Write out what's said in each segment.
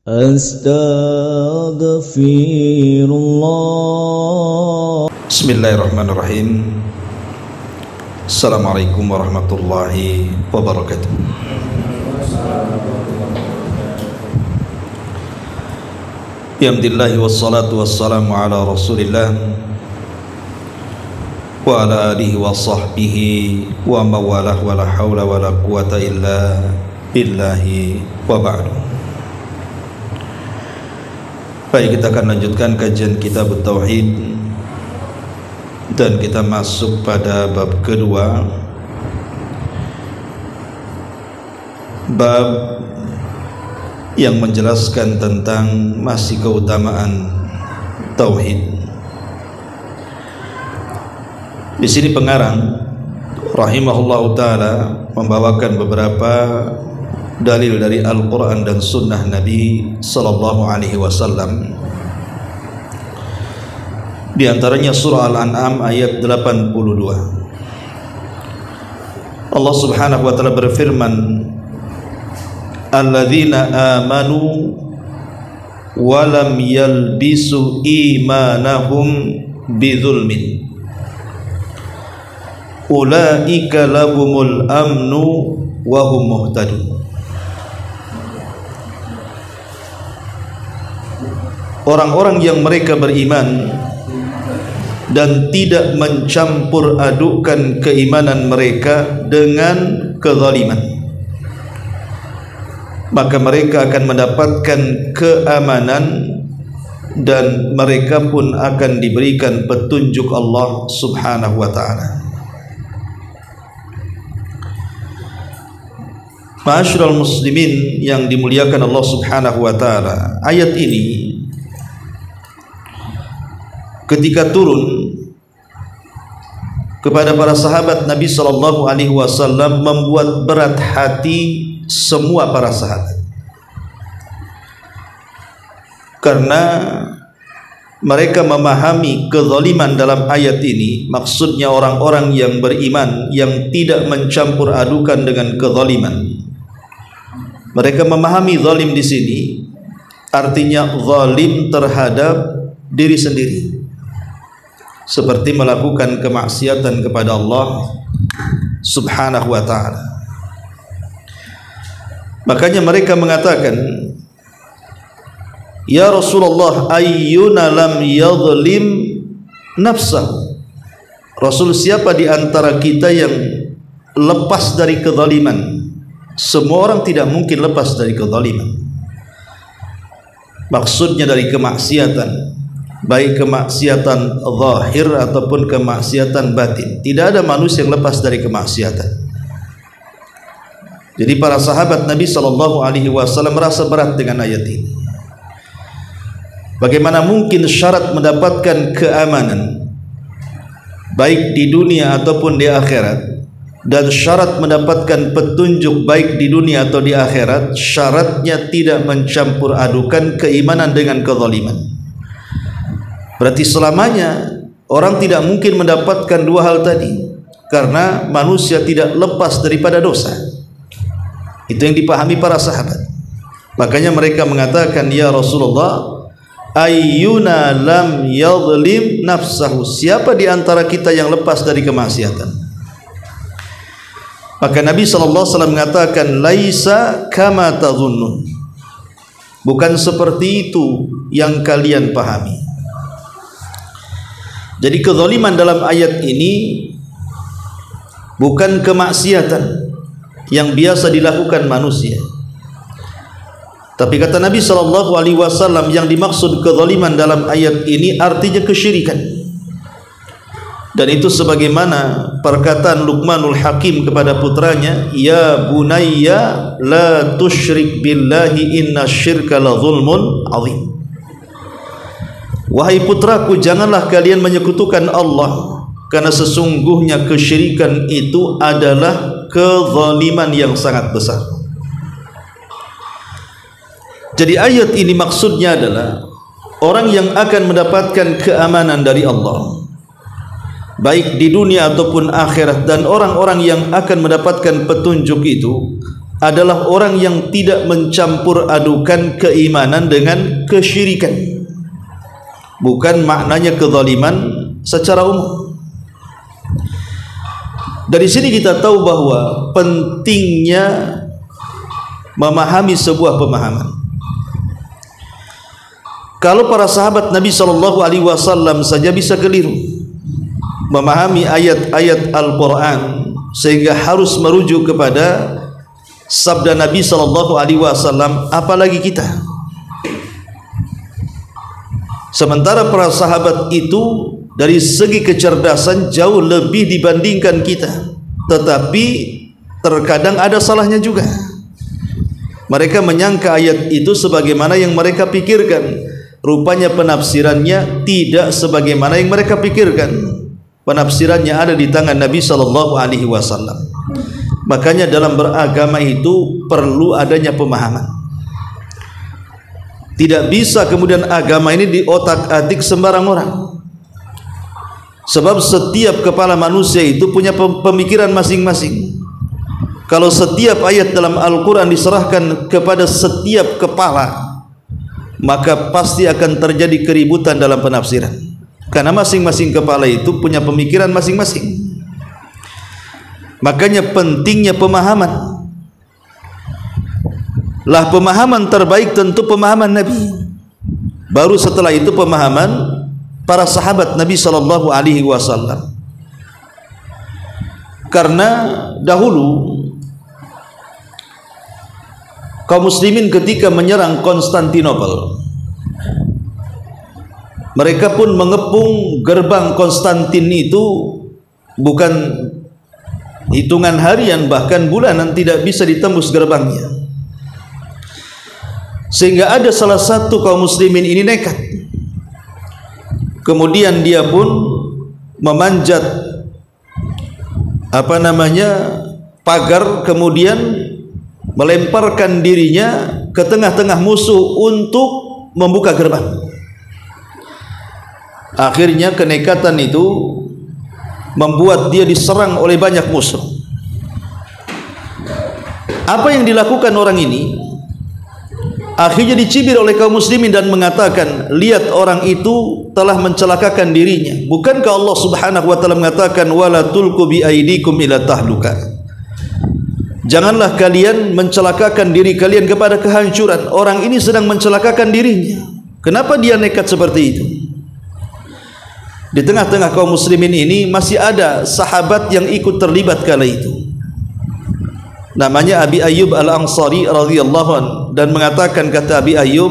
Astaghfirullah. Bismillahirrahmanirrahim. Assalamualaikum warahmatullahi wabarakatuh. Bihamdillahi wassalatu wassalamu ala rasulillah wa ala alihi wa sahbihi wa mawalah wa la hawla wa la quwata illa billahi wa ba'du. Baik, kita akan lanjutkan kajian kitab Tauhid dan kita masuk pada bab kedua, bab yang menjelaskan tentang masih keutamaan tauhid. Di sini pengarang rahimahullahu taala membawakan beberapa dalil dari Al-Quran dan Sunnah Nabi sallallahu alaihi wasallam. Di antaranya surah Al-An'am ayat 82. Allah Subhanahu wa taala berfirman, "Alladzina amanu wa lam yalbisu imanahum bidzulmin ulaika lahumul amnu wa hum muhtadun." Orang-orang yang mereka beriman dan tidak mencampur adukkan keimanan mereka dengan kezaliman, maka mereka akan mendapatkan keamanan dan mereka pun akan diberikan petunjuk Allah Subhanahu wa taala. Ma'asyiral muslimin yang dimuliakan Allah Subhanahu wa taala, ayat ini ketika turun kepada para sahabat Nabi sallallahu alaihi wasallam membuat berat hati semua para sahabat, karena mereka memahami kezaliman dalam ayat ini maksudnya orang-orang yang beriman yang tidak mencampur adukan dengan kezaliman. Mereka memahami zalim di sini artinya zalim terhadap diri sendiri, seperti melakukan kemaksiatan kepada Allah Subhanahu wa ta'ala. Makanya mereka mengatakan, "Ya Rasulullah, ayyuna lam yadhlim nafsahu?" Rasul, siapa di antara kita yang lepas dari kezaliman? Semua orang tidak mungkin lepas dari kezaliman. Maksudnya dari kemaksiatan, baik kemaksiatan zahir ataupun kemaksiatan batin. Tidak ada manusia yang lepas dari kemaksiatan. Jadi para sahabat Nabi sallallahu alaihi wasallam merasa berat dengan ayat ini. Bagaimana mungkin syarat mendapatkan keamanan baik di dunia ataupun di akhirat, dan syarat mendapatkan petunjuk baik di dunia atau di akhirat, syaratnya tidak mencampur adukan keimanan dengan kezaliman. Berarti selamanya orang tidak mungkin mendapatkan dua hal tadi, karena manusia tidak lepas daripada dosa. Itu yang dipahami para sahabat. Makanya mereka mengatakan, "Ya Rasulullah, ayyuna lam yadhlim nafsahu?" Siapa di antara kita yang lepas dari kemaksiatan? Maka Nabi SAW mengatakan, "Laisa kama tadhunnun." Bukan seperti itu yang kalian pahami. Jadi kezaliman dalam ayat ini bukan kemaksiatan yang biasa dilakukan manusia. Tapi kata Nabi SAW, yang dimaksud kezaliman dalam ayat ini artinya kesyirikan. Dan itu sebagaimana perkataan Luqmanul Hakim kepada putranya, "Ya bunayya la tusyrik billahi inna syirka la zulmun azim." Wahai putraku, janganlah kalian menyekutukan Allah, karena sesungguhnya kesyirikan itu adalah kezaliman yang sangat besar. Jadi ayat ini maksudnya adalah orang yang akan mendapatkan keamanan dari Allah baik di dunia ataupun akhirat, dan orang-orang yang akan mendapatkan petunjuk itu adalah orang yang tidak mencampur adukan keimanan dengan kesyirikan. Bukan maknanya kezaliman secara umum. Dari sini kita tahu bahwa pentingnya memahami sebuah pemahaman. Kalau para sahabat Nabi SAW saja bisa keliru memahami ayat-ayat Al-Quran sehingga harus merujuk kepada sabda Nabi SAW, apalagi kita. Sementara para sahabat itu dari segi kecerdasan jauh lebih dibandingkan kita, tetapi terkadang ada salahnya juga. Mereka menyangka ayat itu sebagaimana yang mereka pikirkan. Rupanya penafsirannya tidak sebagaimana yang mereka pikirkan. Penafsirannya ada di tangan Nabi SAW. Makanya dalam beragama itu perlu adanya pemahaman. Tidak bisa kemudian agama ini diotak-atik sembarang orang. Sebab setiap kepala manusia itu punya pemikiran masing-masing. Kalau setiap ayat dalam Al-Quran diserahkan kepada setiap kepala, maka pasti akan terjadi keributan dalam penafsiran. Karena masing-masing kepala itu punya pemikiran masing-masing. Makanya pentingnya pemahaman. Lah pemahaman terbaik tentu pemahaman Nabi. Baru setelah itu pemahaman para sahabat Nabi SAW. Karena dahulu kaum muslimin ketika menyerang Konstantinopel, mereka pun mengepung gerbang Konstantin itu bukan hitungan harian, bahkan bulanan tidak bisa ditembus gerbangnya. Sehingga ada salah satu kaum muslimin ini nekat. Kemudian dia pun memanjat pagar, kemudian melemparkan dirinya ke tengah-tengah musuh untuk membuka gerbang. Akhirnya kenekatan itu membuat dia diserang oleh banyak musuh. Apa yang dilakukan orang ini? Akhirnya dicibir oleh kaum muslimin dan mengatakan, lihat orang itu telah mencelakakan dirinya. Bukankah Allah Subhanahu wa taala mengatakan, wala tulqu bi aidikum ila tahluka. Janganlah kalian mencelakakan diri kalian kepada kehancuran. Orang ini sedang mencelakakan dirinya. Kenapa dia nekat seperti itu? Di tengah-tengah kaum muslimin ini masih ada sahabat yang ikut terlibat kala itu. Namanya Abi Ayyub Al-Ansari radhiyallahu anhu, dan mengatakan, kata Abi Ayyub,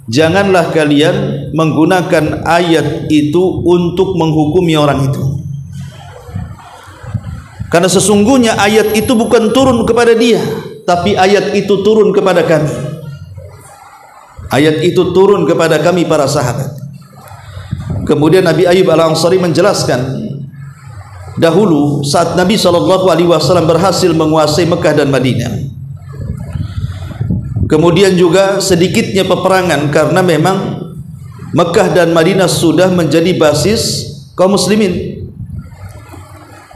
janganlah kalian menggunakan ayat itu untuk menghukumi orang itu. Karena sesungguhnya ayat itu bukan turun kepada dia, tapi ayat itu turun kepada kami. Ayat itu turun kepada kami para sahabat. Kemudian Nabi Ayyub Al-Ansari menjelaskan, dahulu saat Nabi SAW berhasil menguasai Mekah dan Madinah, kemudian juga sedikitnya peperangan karena memang Mekah dan Madinah sudah menjadi basis kaum muslimin.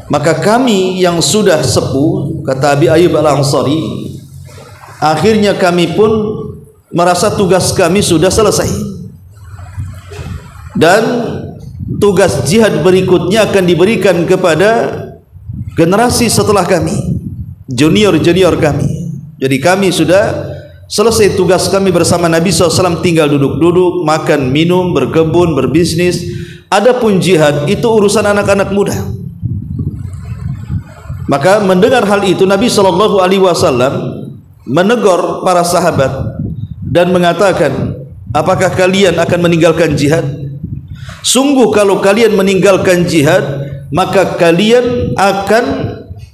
Maka kami yang sudah sepuh, kata Abi Ayyub Al-Ansari, akhirnya kami pun merasa tugas kami sudah selesai, dan tugas jihad berikutnya akan diberikan kepada generasi setelah kami, junior-junior kami. Jadi kami sudah selesai tugas kami bersama Nabi SAW, tinggal duduk-duduk, makan, minum, berkebun, berbisnis. Adapun jihad itu urusan anak-anak muda. Maka mendengar hal itu, Nabi SAW menegur para sahabat dan mengatakan, apakah kalian akan meninggalkan jihad? Sungguh kalau kalian meninggalkan jihad, maka kalian akan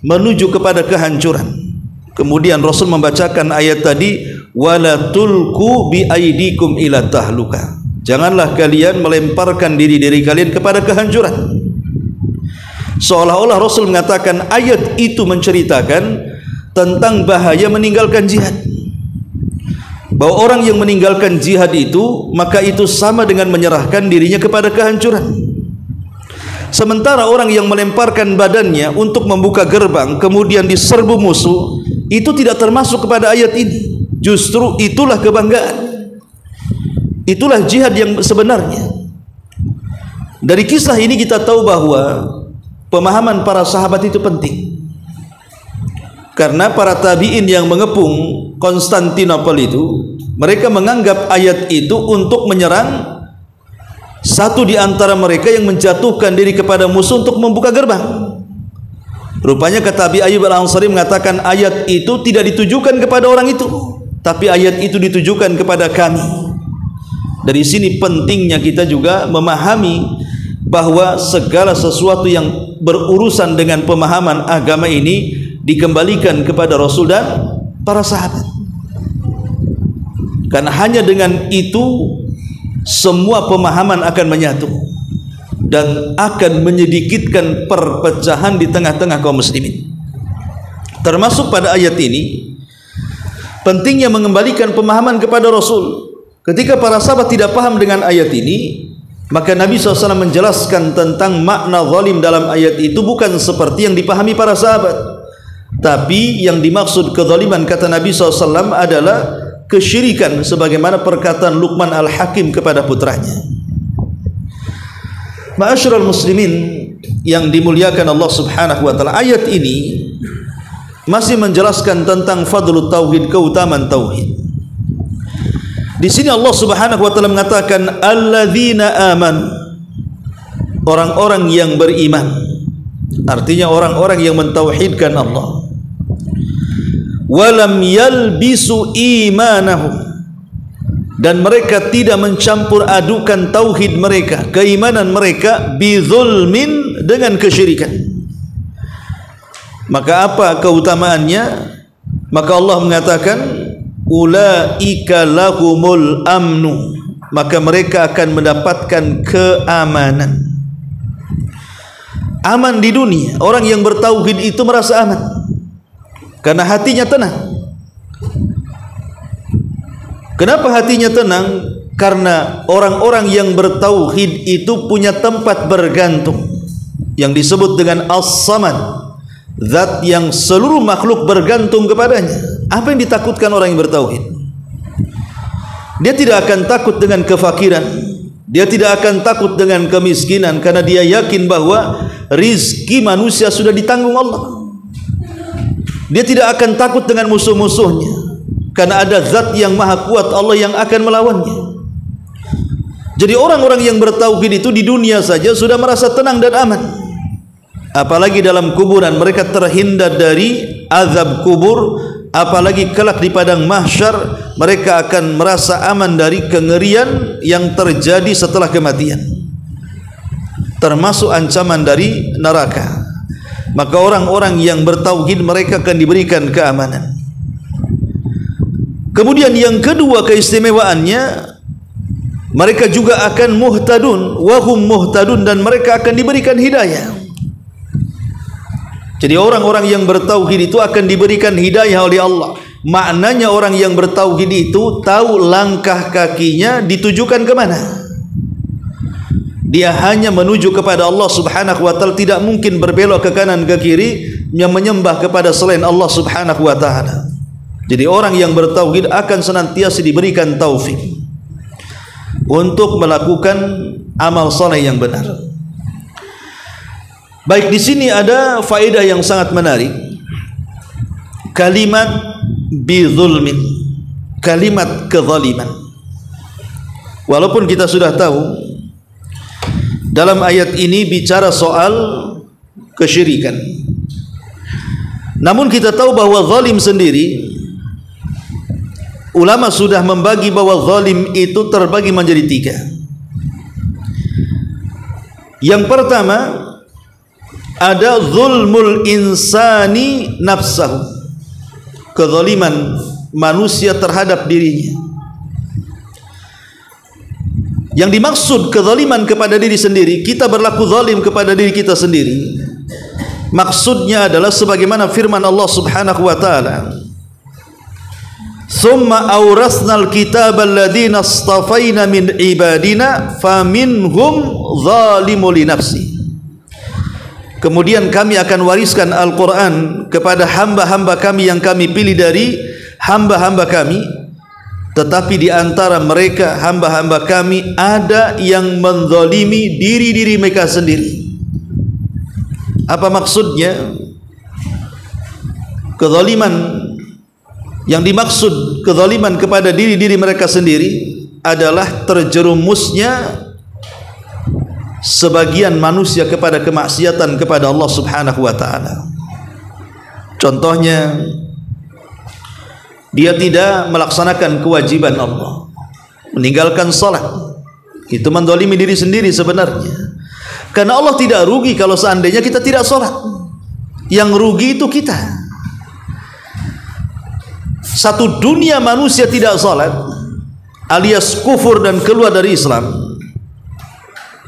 menuju kepada kehancuran. Kemudian Rasul membacakan ayat tadi, wala tulqu bi aidikum ila tahluka. Janganlah kalian melemparkan diri kalian kepada kehancuran. Seolah-olah Rasul mengatakan ayat itu menceritakan tentang bahaya meninggalkan jihad, bahwa orang yang meninggalkan jihad itu, maka itu sama dengan menyerahkan dirinya kepada kehancuran. Sementara orang yang melemparkan badannya untuk membuka gerbang, kemudian diserbu musuh, itu tidak termasuk kepada ayat ini. Justru itulah kebanggaan, itulah jihad yang sebenarnya. Dari kisah ini kita tahu bahwa pemahaman para sahabat itu penting, karena para tabi'in yang mengepung Konstantinopel itu, mereka menganggap ayat itu untuk menyerang satu di antara mereka yang menjatuhkan diri kepada musuh untuk membuka gerbang. Rupanya kata Abi Ayyub Al-Ansari mengatakan ayat itu tidak ditujukan kepada orang itu, tapi ayat itu ditujukan kepada kami. Dari sini pentingnya kita juga memahami bahwa segala sesuatu yang berurusan dengan pemahaman agama ini dikembalikan kepada Rasul dan para sahabat, karena hanya dengan itu semua pemahaman akan menyatu dan akan menyedikitkan perpecahan di tengah-tengah kaum muslimin. Termasuk pada ayat ini pentingnya mengembalikan pemahaman kepada Rasul. Ketika para sahabat tidak paham dengan ayat ini, maka Nabi SAW menjelaskan tentang makna zalim dalam ayat itu bukan seperti yang dipahami para sahabat, tapi yang dimaksud kezaliman kata Nabi SAW adalah kesyirikan, sebagaimana perkataan Luqman Al-Hakim kepada putranya. Ma'asyiral muslimin yang dimuliakan Allah Subhanahu wa taala, ayat ini masih menjelaskan tentang fadlut tauhid, keutamaan tauhid. Di sini Allah Subhanahu wa taala mengatakan alladzina amanu, orang-orang yang beriman, artinya orang-orang yang mentauhidkan Allah. Walam yalbisu imanahum, dan mereka tidak mencampur adukan tauhid mereka, keimanan mereka, bizulmin, dengan kesyirikan. Maka apa keutamaannya? Maka Allah mengatakan ulaika lahumul amnu, maka mereka akan mendapatkan keamanan. Aman di dunia. Orang yang bertauhid itu merasa aman karena hatinya tenang. Kenapa hatinya tenang? Karena orang-orang yang bertauhid itu punya tempat bergantung yang disebut dengan As-Samad, zat yang seluruh makhluk bergantung kepadanya. Apa yang ditakutkan orang yang bertauhid? Dia tidak akan takut dengan kefakiran, dia tidak akan takut dengan kemiskinan, karena dia yakin bahwa rizki manusia sudah ditanggung Allah. Dia tidak akan takut dengan musuh-musuhnya, karena ada zat yang maha kuat, Allah yang akan melawannya. Jadi orang-orang yang bertauhid itu di dunia saja sudah merasa tenang dan aman, apalagi dalam kuburan mereka terhindar dari azab kubur, apalagi kelak di padang mahsyar mereka akan merasa aman dari kengerian yang terjadi setelah kematian, termasuk ancaman dari neraka. Maka orang-orang yang bertauhid mereka akan diberikan keamanan. Kemudian yang kedua keistimewaannya, mereka juga akan muhtadun, wahum muhtadun, dan mereka akan diberikan hidayah. Jadi orang-orang yang bertauhid itu akan diberikan hidayah oleh Allah. Maknanya orang yang bertauhid itu tahu langkah kakinya ditujukan ke mana. Dia hanya menuju kepada Allah Subhanahu wa taala, tidak mungkin berbelok ke kanan ke kiri yang menyembah kepada selain Allah Subhanahu wa taala. Jadi orang yang bertauhid akan senantiasa diberikan taufik untuk melakukan amal saleh yang benar. Baik, di sini ada faedah yang sangat menarik. Kalimat bizulmin, kalimat kezaliman. Walaupun kita sudah tahu dalam ayat ini bicara soal kesyirikan, namun kita tahu bahwa zalim sendiri, ulama sudah membagi bahwa zalim itu terbagi menjadi tiga. Yang pertama ada zulmul insani nafsahu, kezaliman manusia terhadap dirinya. Yang dimaksud kezaliman kepada diri sendiri, kita berlaku zalim kepada diri kita sendiri, maksudnya adalah sebagaimana firman Allah Subhanahu wa taala, "Tsumma awrasnal kitaba alladziina astafaina min ibadina faminhum zalimun li nafsi." Kemudian kami akan wariskan Al-Quran kepada hamba-hamba kami yang kami pilih dari hamba-hamba kami. Tetapi di antara mereka hamba-hamba kami ada yang menzalimi diri-diri mereka sendiri. Apa maksudnya? Kezaliman yang dimaksud, kezaliman kepada diri-diri mereka sendiri adalah terjerumusnya sebagian manusia kepada kemaksiatan kepada Allah Subhanahu wa taala. Contohnya, dia tidak melaksanakan kewajiban Allah, meninggalkan salat. Itu menzalimi diri sendiri sebenarnya. Karena Allah tidak rugi kalau seandainya kita tidak salat. Yang rugi itu kita. Satu dunia manusia tidak salat alias kufur dan keluar dari Islam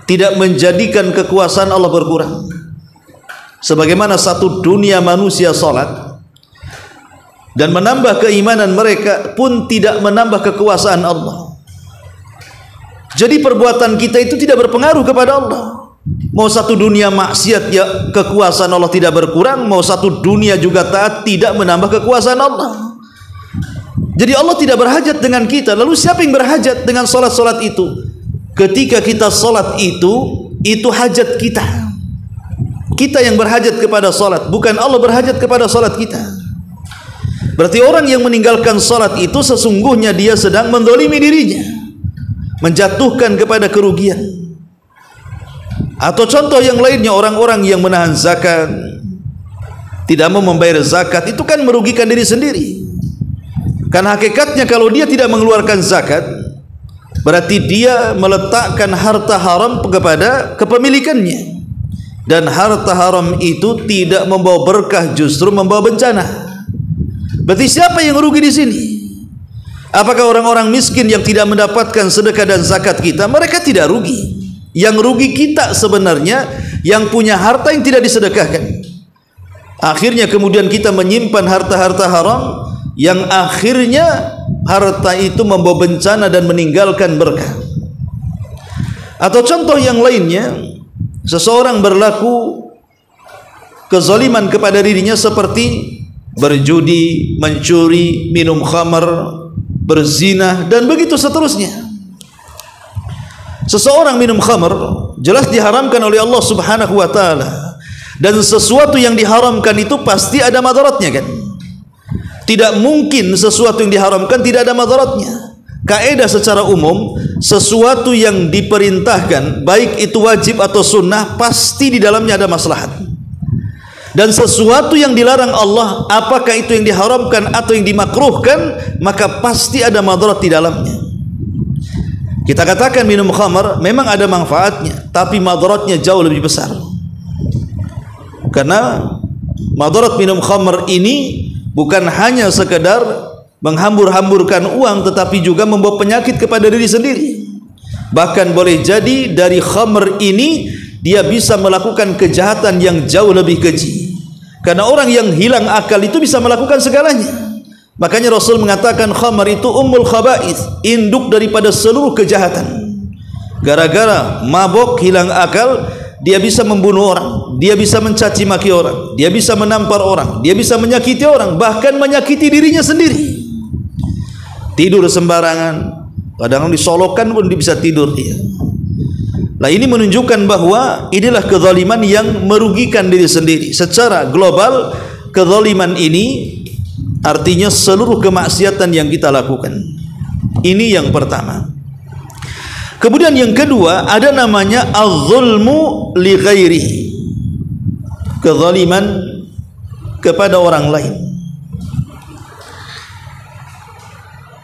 tidak menjadikan kekuasaan Allah berkurang. Sebagaimana satu dunia manusia salat dan menambah keimanan mereka pun tidak menambah kekuasaan Allah. Jadi perbuatan kita itu tidak berpengaruh kepada Allah. Mau satu dunia maksiat ya kekuasaan Allah tidak berkurang, mau satu dunia juga taat tidak menambah kekuasaan Allah. Jadi Allah tidak berhajat dengan kita. Lalu siapa yang berhajat dengan salat-salat itu? Ketika kita salat itu hajat kita. Kita yang berhajat kepada salat, bukan Allah berhajat kepada salat kita. Berarti orang yang meninggalkan salat itu sesungguhnya dia sedang menzalimi dirinya, menjatuhkan kepada kerugian. Atau contoh yang lainnya, orang-orang yang menahan zakat, tidak mau membayar zakat, itu kan merugikan diri sendiri. Karena hakikatnya kalau dia tidak mengeluarkan zakat, berarti dia meletakkan harta haram kepada kepemilikannya. Dan harta haram itu tidak membawa berkah, justru membawa bencana. Berarti siapa yang rugi di sini? Apakah orang-orang miskin yang tidak mendapatkan sedekah dan zakat kita? Mereka tidak rugi. Yang rugi kita sebenarnya yang punya harta yang tidak disedekahkan. Akhirnya kemudian kita menyimpan harta-harta haram yang akhirnya harta itu membawa bencana dan meninggalkan berkah. Atau contoh yang lainnya, seseorang berlaku kezaliman kepada dirinya seperti berjudi, mencuri, minum khamar, berzina, dan begitu seterusnya. Seseorang minum khamar jelas diharamkan oleh Allah Subhanahu wa taala, dan sesuatu yang diharamkan itu pasti ada madaratnya kan? Tidak mungkin sesuatu yang diharamkan tidak ada madaratnya. Kaidah secara umum, sesuatu yang diperintahkan, baik itu wajib atau sunnah, pasti di dalamnya ada maslahat. Dan sesuatu yang dilarang Allah, apakah itu yang diharamkan atau yang dimakruhkan, maka pasti ada madarat di dalamnya. Kita katakan minum khamar memang ada manfaatnya, tapi madaratnya jauh lebih besar. Karena madarat minum khamar ini bukan hanya sekedar menghambur-hamburkan uang, tetapi juga membawa penyakit kepada diri sendiri. Bahkan boleh jadi dari khamr ini dia bisa melakukan kejahatan yang jauh lebih keji. Karena orang yang hilang akal itu bisa melakukan segalanya. Makanya Rasul mengatakan khamr itu ummul khaba'ith, induk daripada seluruh kejahatan. Gara-gara mabok, hilang akal, dia bisa membunuh orang, dia bisa mencaci maki orang, dia bisa menampar orang, dia bisa menyakiti orang, bahkan menyakiti dirinya sendiri. Tidur sembarangan, kadang disolokkan pun dia bisa tidur dia. Nah, ini menunjukkan bahwa inilah kezaliman yang merugikan diri sendiri. Secara global, kezaliman ini artinya seluruh kemaksiatan yang kita lakukan. Ini yang pertama. Kemudian yang kedua ada namanya az-zulmu li ghairihi, kezaliman kepada orang lain.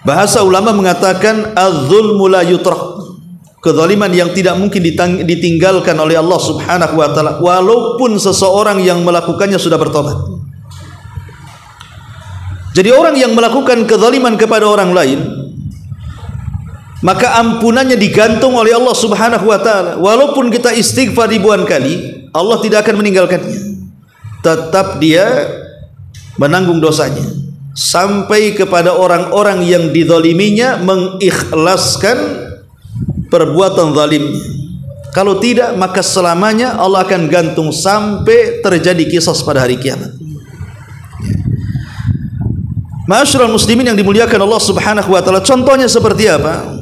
Bahasa ulama mengatakan az-zulmu la yutrah, kezaliman yang tidak mungkin ditinggalkan oleh Allah Subhanahu wa taala walaupun seseorang yang melakukannya sudah bertobat. Jadi orang yang melakukan kezaliman kepada orang lain, maka ampunannya digantung oleh Allah Subhanahu wa taala. Walaupun kita istighfar ribuan kali, Allah tidak akan meninggalkannya. Tetap dia menanggung dosanya sampai kepada orang-orang yang dizaliminya mengikhlaskan perbuatan zalimnya. Kalau tidak, maka selamanya Allah akan gantung sampai terjadi qisas pada hari kiamat. Ma'asyiral muslimin yang dimuliakan Allah Subhanahu wa taala, contohnya seperti apa?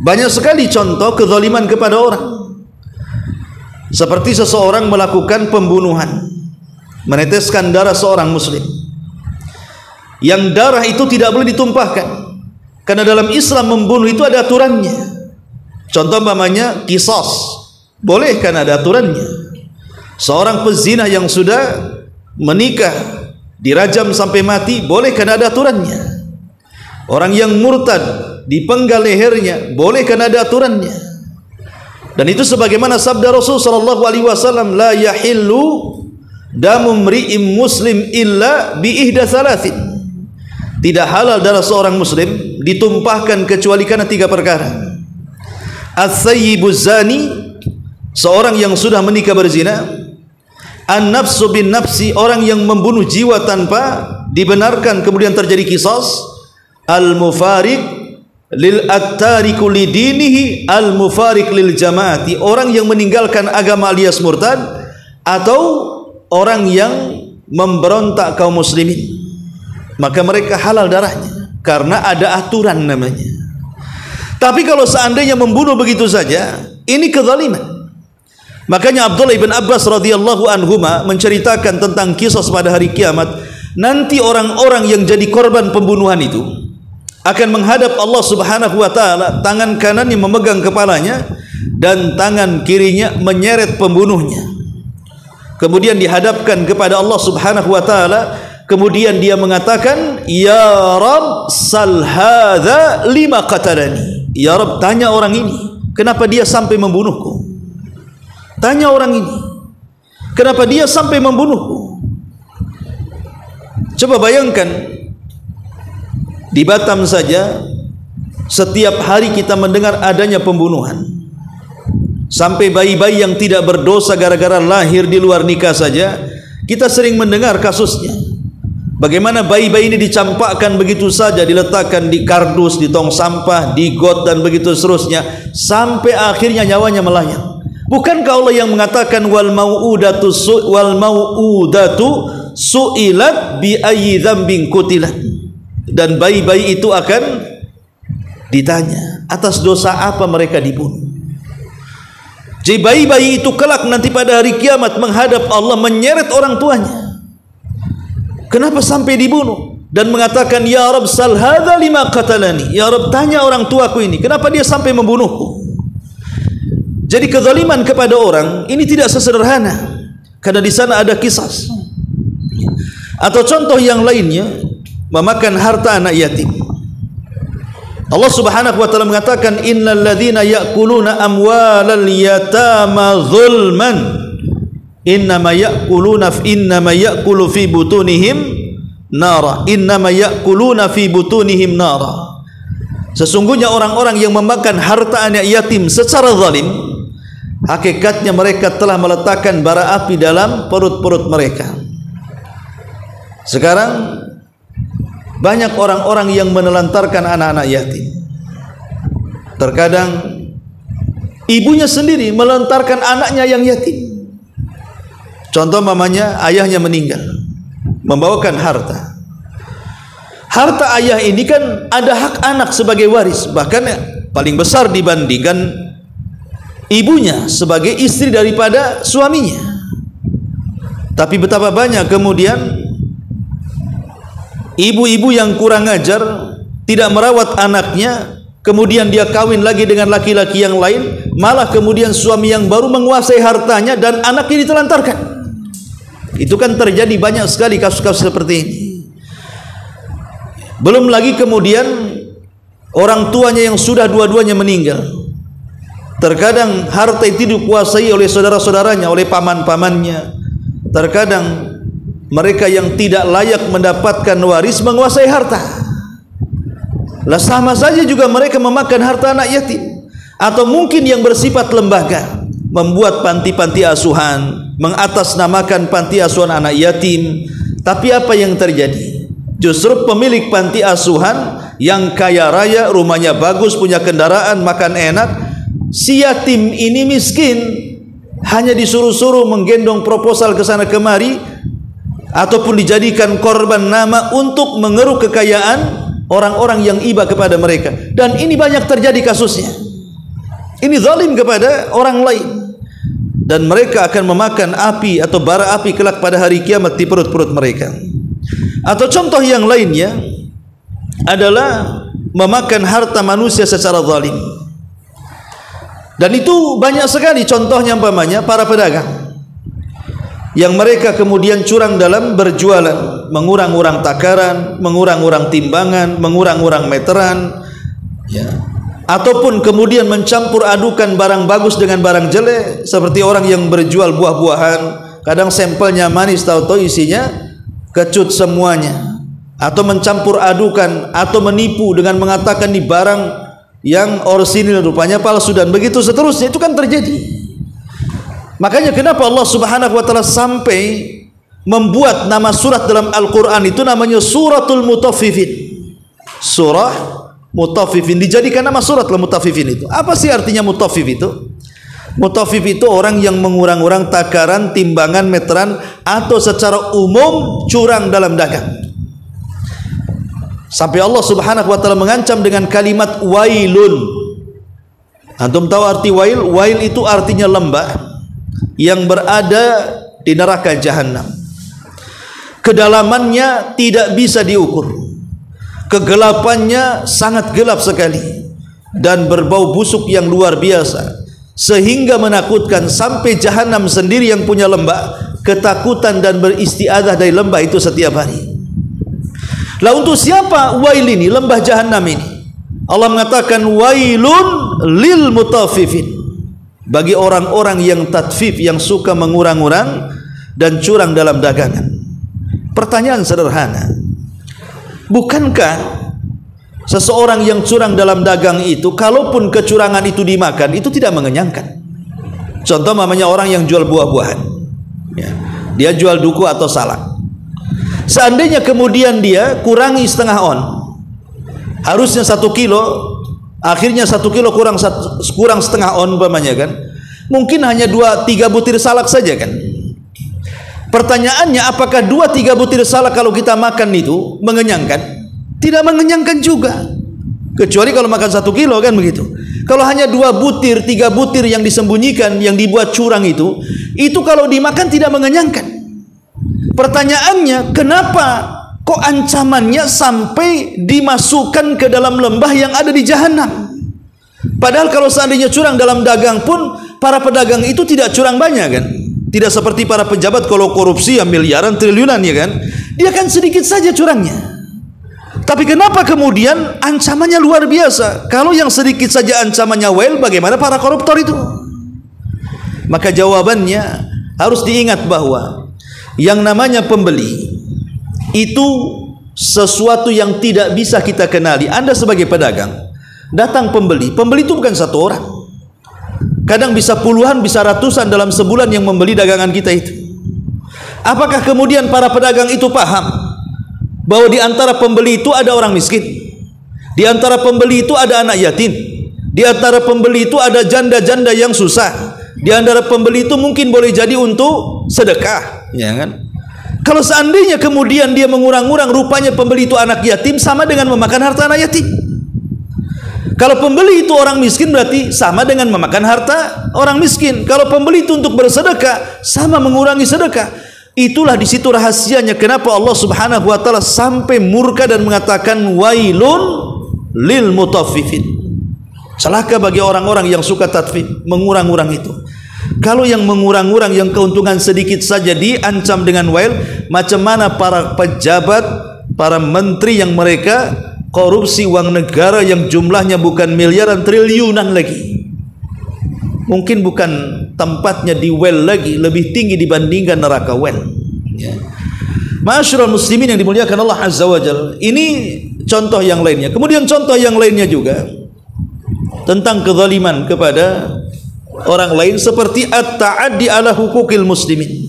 Banyak sekali contoh kezaliman kepada orang. Seperti seseorang melakukan pembunuhan, meneteskan darah seorang muslim, yang darah itu tidak boleh ditumpahkan, karena dalam Islam membunuh itu ada aturannya. Contoh umpamanya qisas, boleh karena ada aturannya. Seorang pezina yang sudah menikah dirajam sampai mati, boleh karena ada aturannya. Orang yang murtad dipenggal lehernya, boleh karena ada aturannya. Dan itu sebagaimana sabda Rasul sallallahu alaihi wasallam, la yahillu damu mri'im muslim illa bi ihda thalathin. Tidak halal darah seorang muslim ditumpahkan kecuali karena 3 perkara. As-sayyibuz zani, seorang yang sudah menikah berzina. An-nafsu bin nafsi, orang yang membunuh jiwa tanpa dibenarkan kemudian terjadi qisas. Al-mufariq lil attariku lidinihi al-mufariq lil jamaati, orang yang meninggalkan agama alias murtad, atau orang yang memberontak kaum muslimin, maka mereka halal darahnya karena ada aturan namanya. Tapi kalau seandainya membunuh begitu saja, ini kezaliman. Makanya Abdullah ibn Abbas radhiyallahu anhuma menceritakan tentang kisah pada hari kiamat. Nanti orang-orang yang jadi korban pembunuhan itu akan menghadap Allah Subhanahu wa taala, tangan kanannya memegang kepalanya dan tangan kirinya menyeret pembunuhnya. Kemudian dihadapkan kepada Allah Subhanahu wa taala, kemudian dia mengatakan, ya Rabb, sal hadza lima qatalani. Ya Rabb, tanya orang ini kenapa dia sampai membunuhku. Tanya orang ini kenapa dia sampai membunuhku. Coba bayangkan, di Batam saja setiap hari kita mendengar adanya pembunuhan. Sampai bayi-bayi yang tidak berdosa gara-gara lahir di luar nikah saja kita sering mendengar kasusnya. Bagaimana bayi-bayi ini dicampakkan begitu saja, diletakkan di kardus, di tong sampah, di got dan begitu seterusnya, sampai akhirnya nyawanya melayang. Bukankah Allah yang mengatakan wal mau'udatu su'ilat bi ayyi dzambin qutilat, dan bayi-bayi itu akan ditanya atas dosa apa mereka dibunuh. Jadi bayi-bayi itu kelak nanti pada hari kiamat menghadap Allah, menyeret orang tuanya, kenapa sampai dibunuh, dan mengatakan ya Rabb sal hadza lima qatalani. Ya Rabb, tanya orang tuaku ini kenapa dia sampai membunuhku. Jadi kezaliman kepada orang ini tidak sesederhana, karena di sana ada qisas. Atau contoh yang lainnya, memakan harta anak yatim. Allah Subhanahu wa taala mengatakan innal ladzina ya'kuluna amwalal yatama zulman innama ya'kulu fi butunihim nara innama ya'kuluna fi butunihim nara. Sesungguhnya orang-orang yang memakan harta anak yatim secara zalim, hakikatnya mereka telah meletakkan bara api dalam perut-perut mereka. Sekarang banyak orang-orang yang menelantarkan anak-anak yatim. Terkadang ibunya sendiri melantarkan anaknya yang yatim. Contoh mamanya, ayahnya meninggal, membawakan harta. Harta ayah ini kan ada hak anak sebagai waris, bahkan paling besar dibandingkan ibunya sebagai istri daripada suaminya. Tapi betapa banyak kemudian ibu-ibu yang kurang ajar, tidak merawat anaknya, kemudian dia kawin lagi dengan laki-laki yang lain, malah kemudian suami yang baru menguasai hartanya dan anaknya ditelantarkan. Itu kan terjadi banyak sekali kasus-kasus seperti ini. Belum lagi kemudian orang tuanya yang sudah dua-duanya meninggal. Terkadang harta itu dikuasai oleh saudara-saudaranya, oleh paman-pamannya. Terkadang mereka yang tidak layak mendapatkan waris menguasai harta. Lah sama saja juga mereka memakan harta anak yatim. Atau mungkin yang bersifat lembaga, membuat panti-panti asuhan, mengatasnamakan panti asuhan anak yatim. Tapi apa yang terjadi? Justru pemilik panti asuhan yang kaya raya, rumahnya bagus, punya kendaraan, makan enak, si yatim ini miskin, hanya disuruh-suruh menggendong proposal ke sana kemari, ataupun dijadikan korban nama untuk mengeruk kekayaan orang-orang yang iba kepada mereka. Dan ini banyak terjadi kasusnya. Ini zalim kepada orang lain, dan mereka akan memakan api atau bara api kelak pada hari kiamat di perut-perut mereka. Atau contoh yang lainnya adalah memakan harta manusia secara zalim. Dan itu banyak sekali contohnya, umpamanya para pedagang yang mereka kemudian curang dalam berjualan, mengurang-urang takaran, mengurang-urang timbangan, mengurang-urang meteran, ya. Ataupun kemudian mencampur adukan barang bagus dengan barang jelek, seperti orang yang berjual buah-buahan, kadang sampelnya manis, tahu-tahu isinya kecut semuanya, atau mencampur adukan atau menipu dengan mengatakan di barang yang orisinil rupanya palsu, dan begitu seterusnya. Itu kan terjadi. Makanya kenapa Allah Subhanahu wa taala sampai membuat nama surat dalam Al-Qur'an itu namanya Suratul Mutaffifin. Surah Mutaffifin dijadikan nama surat Al-Mutaffifin itu. Apa sih artinya mutaffif itu? Mutaffif itu orang yang mengurang-urang takaran, timbangan, meteran, atau secara umum curang dalam dagang. Sampai Allah Subhanahu wa taala mengancam dengan kalimat wailun. Antum tahu arti wail? Wail itu artinya lembah yang berada di neraka jahanam. Kedalamannya tidak bisa diukur. Kegelapannya sangat gelap sekali dan berbau busuk yang luar biasa, sehingga menakutkan. Sampai jahanam sendiri yang punya lembah ketakutan dan beristiadah dari lembah itu setiap hari. Lah untuk siapa wail ini, lembah jahanam ini? Allah mengatakan wailun lil mutaffifin, bagi orang-orang yang tatfif, yang suka mengurang-urang dan curang dalam dagangan. Pertanyaan sederhana, bukankah seseorang yang curang dalam dagang itu, kalaupun kecurangan itu dimakan, itu tidak mengenyangkan? Contoh namanya orang yang jual buah-buahan, ya, dia jual duku atau salak. Seandainya kemudian dia kurangi setengah on, harusnya 1 kilo, akhirnya 1 kilo kurang setengah on umpamanya kan, mungkin hanya 2-3 butir salak saja kan. Pertanyaannya, apakah 2-3 butir salak kalau kita makan itu mengenyangkan? Tidak mengenyangkan juga, kecuali kalau makan 1 kilo kan begitu. Kalau hanya 2 butir, 3 butir yang disembunyikan, yang dibuat curang itu kalau dimakan tidak mengenyangkan. Pertanyaannya, kenapa kok ancamannya sampai dimasukkan ke dalam lembah yang ada di jahanam? Padahal kalau seandainya curang dalam dagang pun, para pedagang itu tidak curang banyak kan. Tidak seperti para pejabat kalau korupsi ya miliaran, triliunan ya kan. Dia kan sedikit saja curangnya. Tapi kenapa kemudian ancamannya luar biasa? Kalau yang sedikit saja ancamannya wail, bagaimana para koruptor itu? Maka jawabannya harus diingat bahwa yang namanya pembeli itu sesuatu yang tidak bisa kita kenali. Anda sebagai pedagang, datang pembeli itu bukan satu orang. Kadang bisa puluhan, bisa ratusan dalam sebulan yang membeli dagangan kita itu. Apakah kemudian para pedagang itu paham bahwa di antara pembeli itu ada orang miskin, di antara pembeli itu ada anak yatim, di antara pembeli itu ada janda-janda yang susah, di antara pembeli itu mungkin boleh jadi untuk sedekah, ya kan? Kalau seandainya kemudian dia mengurang-urang, rupanya pembeli itu anak yatim, sama dengan memakan harta anak yatim. Kalau pembeli itu orang miskin, berarti sama dengan memakan harta orang miskin. Kalau pembeli itu untuk bersedekah, sama mengurangi sedekah. Itulah di situ rahasianya kenapa Allah Subhanahu wa taala sampai murka dan mengatakan wailun lil mutaffifin. Celaka bagi orang-orang yang suka tatfif, mengurang-urang itu. Kalau yang mengurang-urang, yang keuntungan sedikit saja diancam dengan wail, macam mana para pejabat, para menteri yang mereka korupsi uang negara yang jumlahnya bukan miliaran, triliunan lagi. Mungkin bukan tempatnya di well lagi, lebih tinggi dibandingkan neraka well, ya. Ma'asyiral muslimin yang dimuliakan Allah Azza wa Jalla. Ini contoh yang lainnya. Kemudian contoh yang lainnya juga tentang kezaliman kepada orang lain, seperti at-ta'addi ala hukukil muslimin,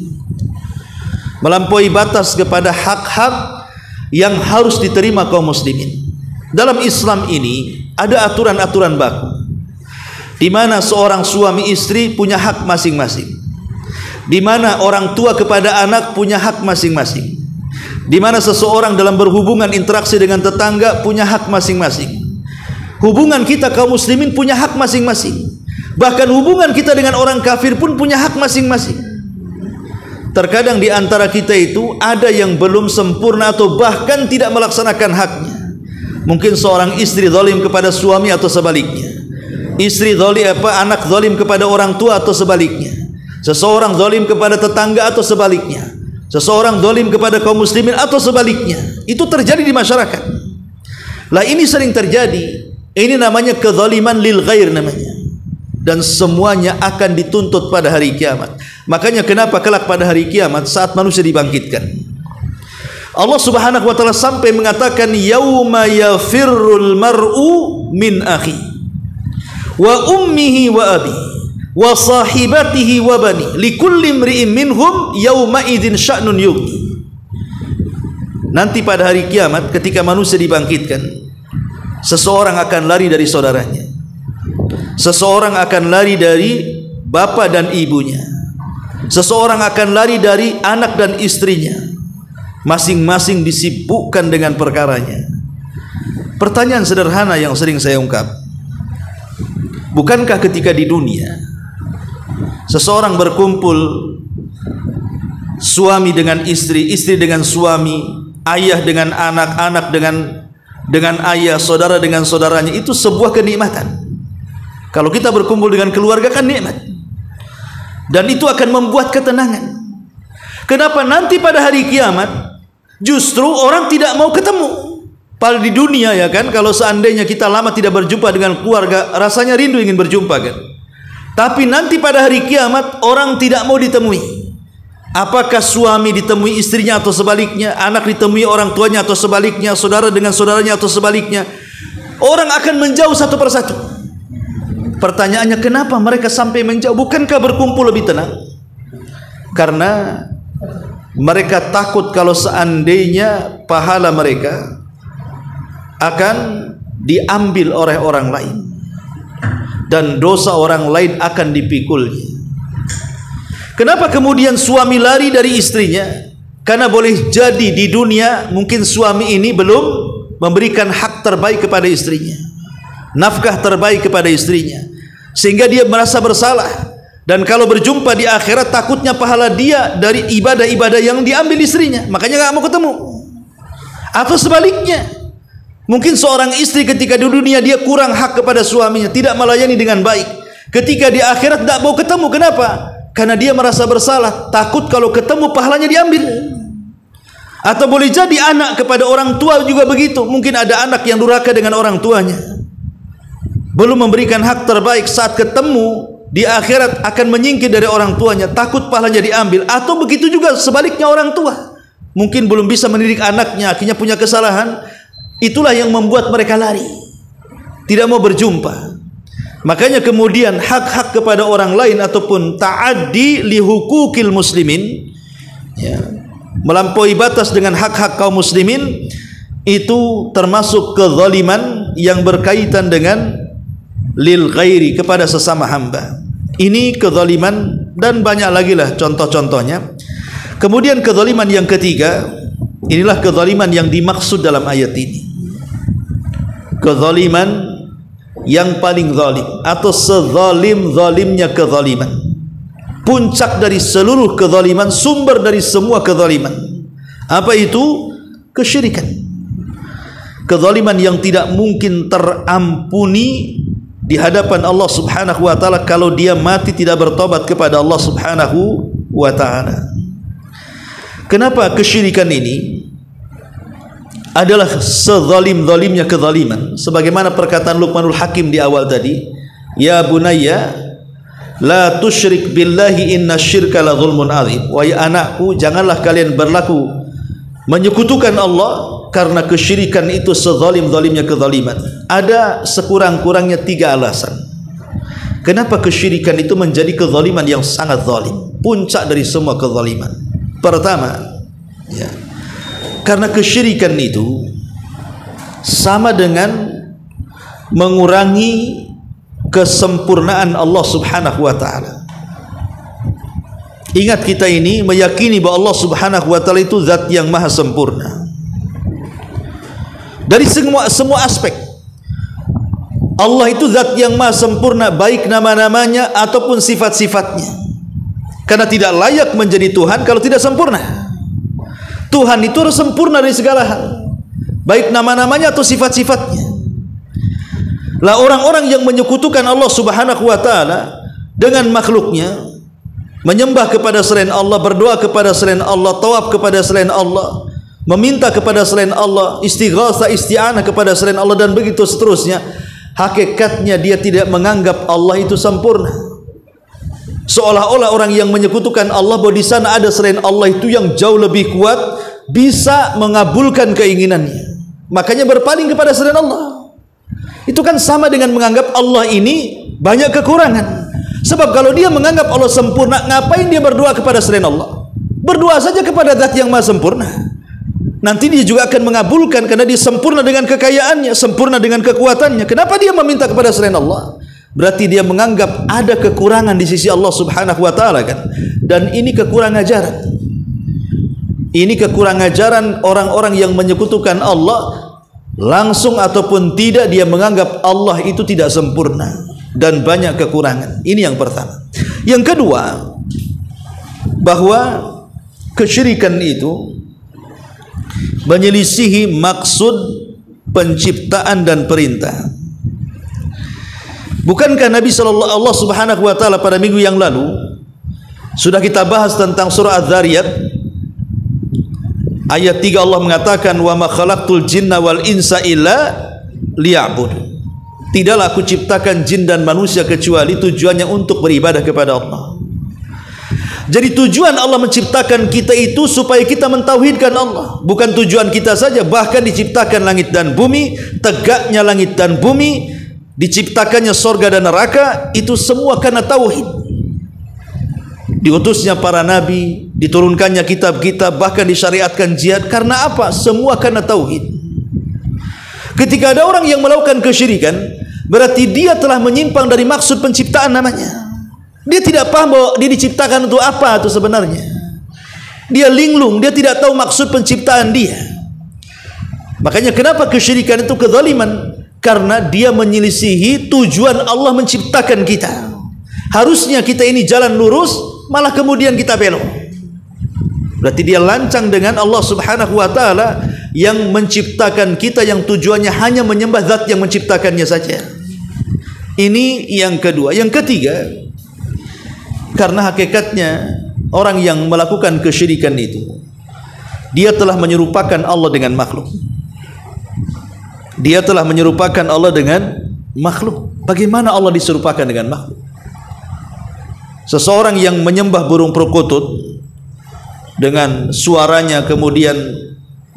melampaui batas kepada hak-hak yang harus diterima kaum muslimin. Dalam Islam ini ada aturan-aturan baku. di mana seorang suami istri punya hak masing-masing, di mana orang tua kepada anak punya hak masing-masing, di mana seseorang dalam berhubungan interaksi dengan tetangga punya hak masing-masing. Hubungan kita kaum muslimin punya hak masing-masing. Bahkan hubungan kita dengan orang kafir pun punya hak masing-masing. Terkadang di antara kita itu ada yang belum sempurna atau bahkan tidak melaksanakan haknya. Mungkin seorang istri zalim kepada suami atau sebaliknya. Anak zalim kepada orang tua atau sebaliknya. Seseorang zalim kepada tetangga atau sebaliknya. Seseorang zalim kepada kaum muslimin atau sebaliknya. Itu terjadi di masyarakat. Lah ini sering terjadi. Ini namanya kezaliman lil ghair namanya. Dan semuanya akan dituntut pada hari kiamat. Makanya kenapa kelak pada hari kiamat saat manusia dibangkitkan, Allah Subhanahu wa taala sampai mengatakan yauma yafirrul mar'u min akhi wa ummihi wa abi wa sahibatihi wa bani likulli imri'in minhum yauma idzin sya'nun yughni. Nanti pada hari kiamat ketika manusia dibangkitkan, seseorang akan lari dari saudaranya, seseorang akan lari dari bapa dan ibunya, seseorang akan lari dari anak dan istrinya, masing-masing disibukkan dengan perkaranya. Pertanyaan sederhana yang sering saya ungkap, bukankah ketika di dunia seseorang berkumpul, suami dengan istri, istri dengan suami, ayah dengan anak, anak dengan ayah, saudara dengan saudaranya, itu sebuah kenikmatan. Kalau kita berkumpul dengan keluarga kan nikmat, dan itu akan membuat ketenangan. Kenapa nanti pada hari kiamat justru orang tidak mau ketemu? Padahal di dunia ya kan, kalau seandainya kita lama tidak berjumpa dengan keluarga, rasanya rindu ingin berjumpa kan. Tapi nanti pada hari kiamat orang tidak mau ditemui. Apakah suami ditemui istrinya atau sebaliknya, anak ditemui orang tuanya atau sebaliknya, saudara dengan saudaranya atau sebaliknya, orang akan menjauh satu persatu. Pertanyaannya, kenapa mereka sampai menjauh? Bukankah berkumpul lebih tenang? Karena mereka takut kalau seandainya pahala mereka akan diambil oleh orang lain dan dosa orang lain akan dipikulnya. Kenapa kemudian suami lari dari istrinya? Karena boleh jadi di dunia mungkin suami ini belum memberikan hak terbaik kepada istrinya, nafkah terbaik kepada istrinya, sehingga dia merasa bersalah. Dan kalau berjumpa di akhirat, takutnya pahala dia dari ibadah-ibadah yang diambil istrinya, makanya nggak mau ketemu. Atau sebaliknya, mungkin seorang istri ketika di dunia dia kurang hak kepada suaminya, tidak melayani dengan baik. Ketika di akhirat tidak mau ketemu. Kenapa? Karena dia merasa bersalah, takut kalau ketemu pahalanya diambil. Atau boleh jadi anak kepada orang tua juga begitu. Mungkin ada anak yang durhaka dengan orang tuanya, belum memberikan hak terbaik, saat ketemu di akhirat akan menyingkir dari orang tuanya, takut pahalanya diambil. Atau begitu juga sebaliknya, orang tua mungkin belum bisa mendidik anaknya, akhirnya punya kesalahan. Itulah yang membuat mereka lari, tidak mau berjumpa. Makanya kemudian hak-hak kepada orang lain ataupun ta'addi li hukukil muslimin, ya, melampaui batas dengan hak-hak kaum muslimin, itu termasuk kezaliman yang berkaitan dengan lil ghairi, kepada sesama hamba. Ini kezaliman dan banyak lagi lah contoh-contohnya. Kemudian kezaliman yang ketiga, inilah kezaliman yang dimaksud dalam ayat ini. Kezaliman yang paling zalim atau sezalim-zalimnya kezaliman, puncak dari seluruh kezaliman, sumber dari semua kezaliman. Apa itu? Kesyirikan. Kezaliman yang tidak mungkin terampuni di hadapan Allah Subhanahu wa taala kalau dia mati tidak bertobat kepada Allah Subhanahu wa taala. Kenapa kesyirikan ini adalah sezalim-zalimnya kezaliman? Sebagaimana perkataan Luqmanul Hakim di awal tadi, ya bunayya la tusyrik billahi inna syirka la zulmun azim. Wahai anakku, janganlah kalian berlaku menyekutukan Allah, karena kesyirikan itu sezalim-zalimnya kezaliman. Ada sekurang-kurangnya 3 alasan kenapa kesyirikan itu menjadi kezaliman yang sangat zalim, puncak dari semua kezaliman. Pertama, ya, karena kesyirikan itu sama dengan mengurangi kesempurnaan Allah Subhanahu wa taala. Ingat, kita ini meyakini bahwa Allah Subhanahu wa taala itu zat yang maha sempurna. Dari semua aspek, Allah itu zat yang maha sempurna, baik nama-namanya ataupun sifat-sifatnya. Karena tidak layak menjadi Tuhan kalau tidak sempurna. Tuhan itu harus sempurna dari segala hal, baik nama-namanya atau sifat-sifatnya. Lah orang-orang yang menyekutukan Allah Subhanahu wa taala dengan makhluknya, menyembah kepada selain Allah, berdoa kepada selain Allah, tawaf kepada selain Allah, meminta kepada selain Allah, istighatsah, isti'anah kepada selain Allah, dan begitu seterusnya, hakikatnya dia tidak menganggap Allah itu sempurna. Seolah-olah orang yang menyekutukan Allah bahwa di sana ada selain Allah itu yang jauh lebih kuat, bisa mengabulkan keinginannya, makanya berpaling kepada selain Allah. Itu kan sama dengan menganggap Allah ini banyak kekurangan. Sebab kalau dia menganggap Allah sempurna, ngapain dia berdoa kepada selain Allah? Berdoa saja kepada zat yang maha sempurna. Nanti dia juga akan mengabulkan, karena dia sempurna dengan kekayaannya, sempurna dengan kekuatannya. Kenapa dia meminta kepada selain Allah? Berarti dia menganggap ada kekurangan di sisi Allah Subhanahu wa taala kan? Dan ini kekurangan ajaran. Ini kekurangan ajaran orang-orang yang menyekutukan Allah, langsung ataupun tidak dia menganggap Allah itu tidak sempurna dan banyak kekurangan. Ini yang pertama. Yang kedua, bahwa kesyirikan itu menyelisihi maksud penciptaan dan perintah. Bukankah Nabi Allah Subhanahu wa taala pada minggu yang lalu sudah kita bahas tentang surah Az-Zariyat ayat 3, Allah mengatakan, wa ma khalaqtul jinna wal insa illa liya'budun. Tidaklah aku ciptakan jin dan manusia kecuali tujuannya untuk beribadah kepada Allah. Jadi tujuan Allah menciptakan kita itu supaya kita mentauhidkan Allah. Bukan tujuan kita saja, bahkan diciptakan langit dan bumi, tegaknya langit dan bumi, diciptakannya sorga dan neraka, itu semua karena tauhid. Diutusnya para nabi, diturunkannya kitab-kitab, bahkan disyariatkan jihad. Karena apa? Semua karena tauhid. Ketika ada orang yang melakukan kesyirikan, berarti dia telah menyimpang dari maksud penciptaan namanya. Dia tidak paham bahwa dia diciptakan untuk apa itu sebenarnya. Dia linglung, dia tidak tahu maksud penciptaan dia. Makanya kenapa kesyirikan itu kezaliman? Karena dia menyelisihi tujuan Allah menciptakan kita. Harusnya kita ini jalan lurus, malah kemudian kita belok. Berarti dia lancang dengan Allah Subhanahu wa taala yang menciptakan kita, yang tujuannya hanya menyembah zat yang menciptakannya saja. Ini yang kedua. Yang ketiga, karena hakikatnya orang yang melakukan kesyirikan itu, dia telah menyerupakan Allah dengan makhluk. Dia telah menyerupakan Allah dengan makhluk. Bagaimana Allah diserupakan dengan makhluk? Seseorang yang menyembah burung perkutut dengan suaranya kemudian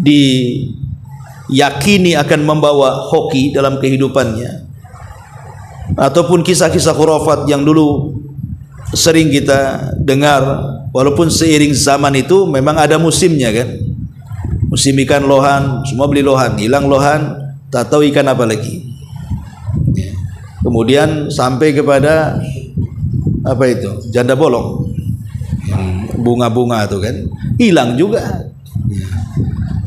diyakini akan membawa hoki dalam kehidupannya, ataupun kisah-kisah khurafat yang dulu sering kita dengar, walaupun seiring zaman itu memang ada musimnya kan. Musim ikan lohan, semua beli lohan, hilang lohan, tak tahu ikan apa lagi. Kemudian sampai kepada apa itu, janda bolong, bunga-bunga itu kan, hilang juga.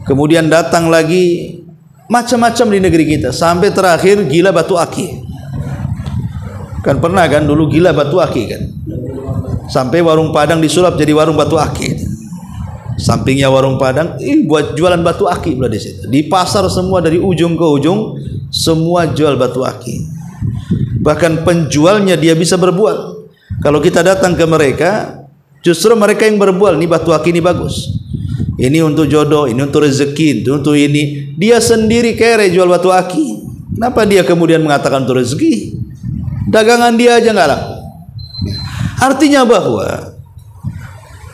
Kemudian datang lagi macam-macam di negeri kita, sampai terakhir gila batu aki. Kan pernah kan dulu gila batu aki kan, sampai warung Padang disulap jadi warung batu aki. Sampingnya warung Padang, buat jualan batu aki pula di situ. Di pasar semua dari ujung ke ujung semua jual batu aki. Bahkan penjualnya dia bisa berbual. Kalau kita datang ke mereka, justru mereka yang berbual, ini batu aki ini bagus, ini untuk jodoh, ini untuk rezeki, untuk ini. Dia sendiri kere jual batu aki. Kenapa dia kemudian mengatakan untuk rezeki? Dagangan dia aja nggak laku. Artinya bahwa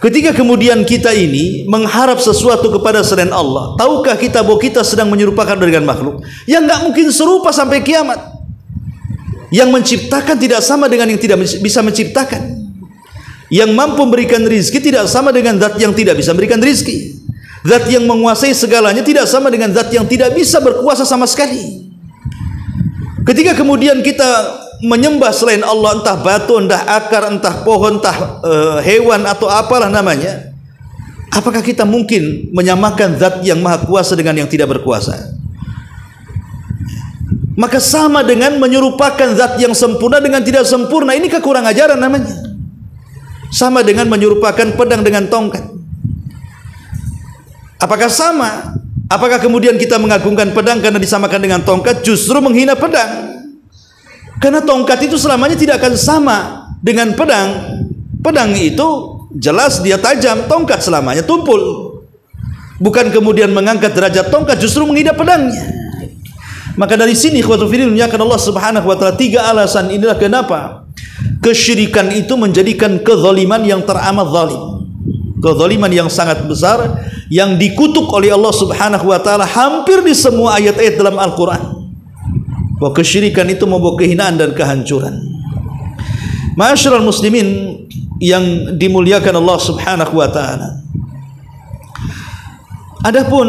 ketika kemudian kita ini mengharap sesuatu kepada selain Allah, tahukah kita bahwa kita sedang menyerupakan dengan makhluk yang nggak mungkin serupa sampai kiamat? Yang menciptakan tidak sama dengan yang tidak bisa menciptakan. Yang mampu memberikan rizki tidak sama dengan zat yang tidak bisa memberikan rizki. Zat yang menguasai segalanya tidak sama dengan zat yang tidak bisa berkuasa sama sekali. Ketika kemudian kita menyembah selain Allah, entah batu, entah akar, entah pohon, entah hewan atau apalah namanya, apakah kita mungkin menyamakan zat yang maha kuasa dengan yang tidak berkuasa? Maka sama dengan menyerupakan zat yang sempurna dengan tidak sempurna. Ini kekurangan ajaran namanya. Sama dengan menyerupakan pedang dengan tongkat. Apakah sama? Apakah kemudian kita mengagungkan pedang karena disamakan dengan tongkat, justru menghina pedang? Karena tongkat itu selamanya tidak akan sama dengan pedang. Pedang itu jelas dia tajam, tongkat selamanya tumpul. Bukan kemudian mengangkat derajat tongkat, justru menghina pedangnya. Maka dari sini ikhwatul fillah muliakan Allah Subhanahu wa taala, 3 alasan inilah kenapa kesyirikan itu menjadikan kezaliman yang teramat zalim. Kezaliman yang sangat besar yang dikutuk oleh Allah Subhanahu wa taala hampir di semua ayat-ayat dalam Al-Qur'an. Bahwa kesyirikan itu membawa kehinaan dan kehancuran. Ma'asyiral muslimin yang dimuliakan Allah Subhanahu wa taala. Adapun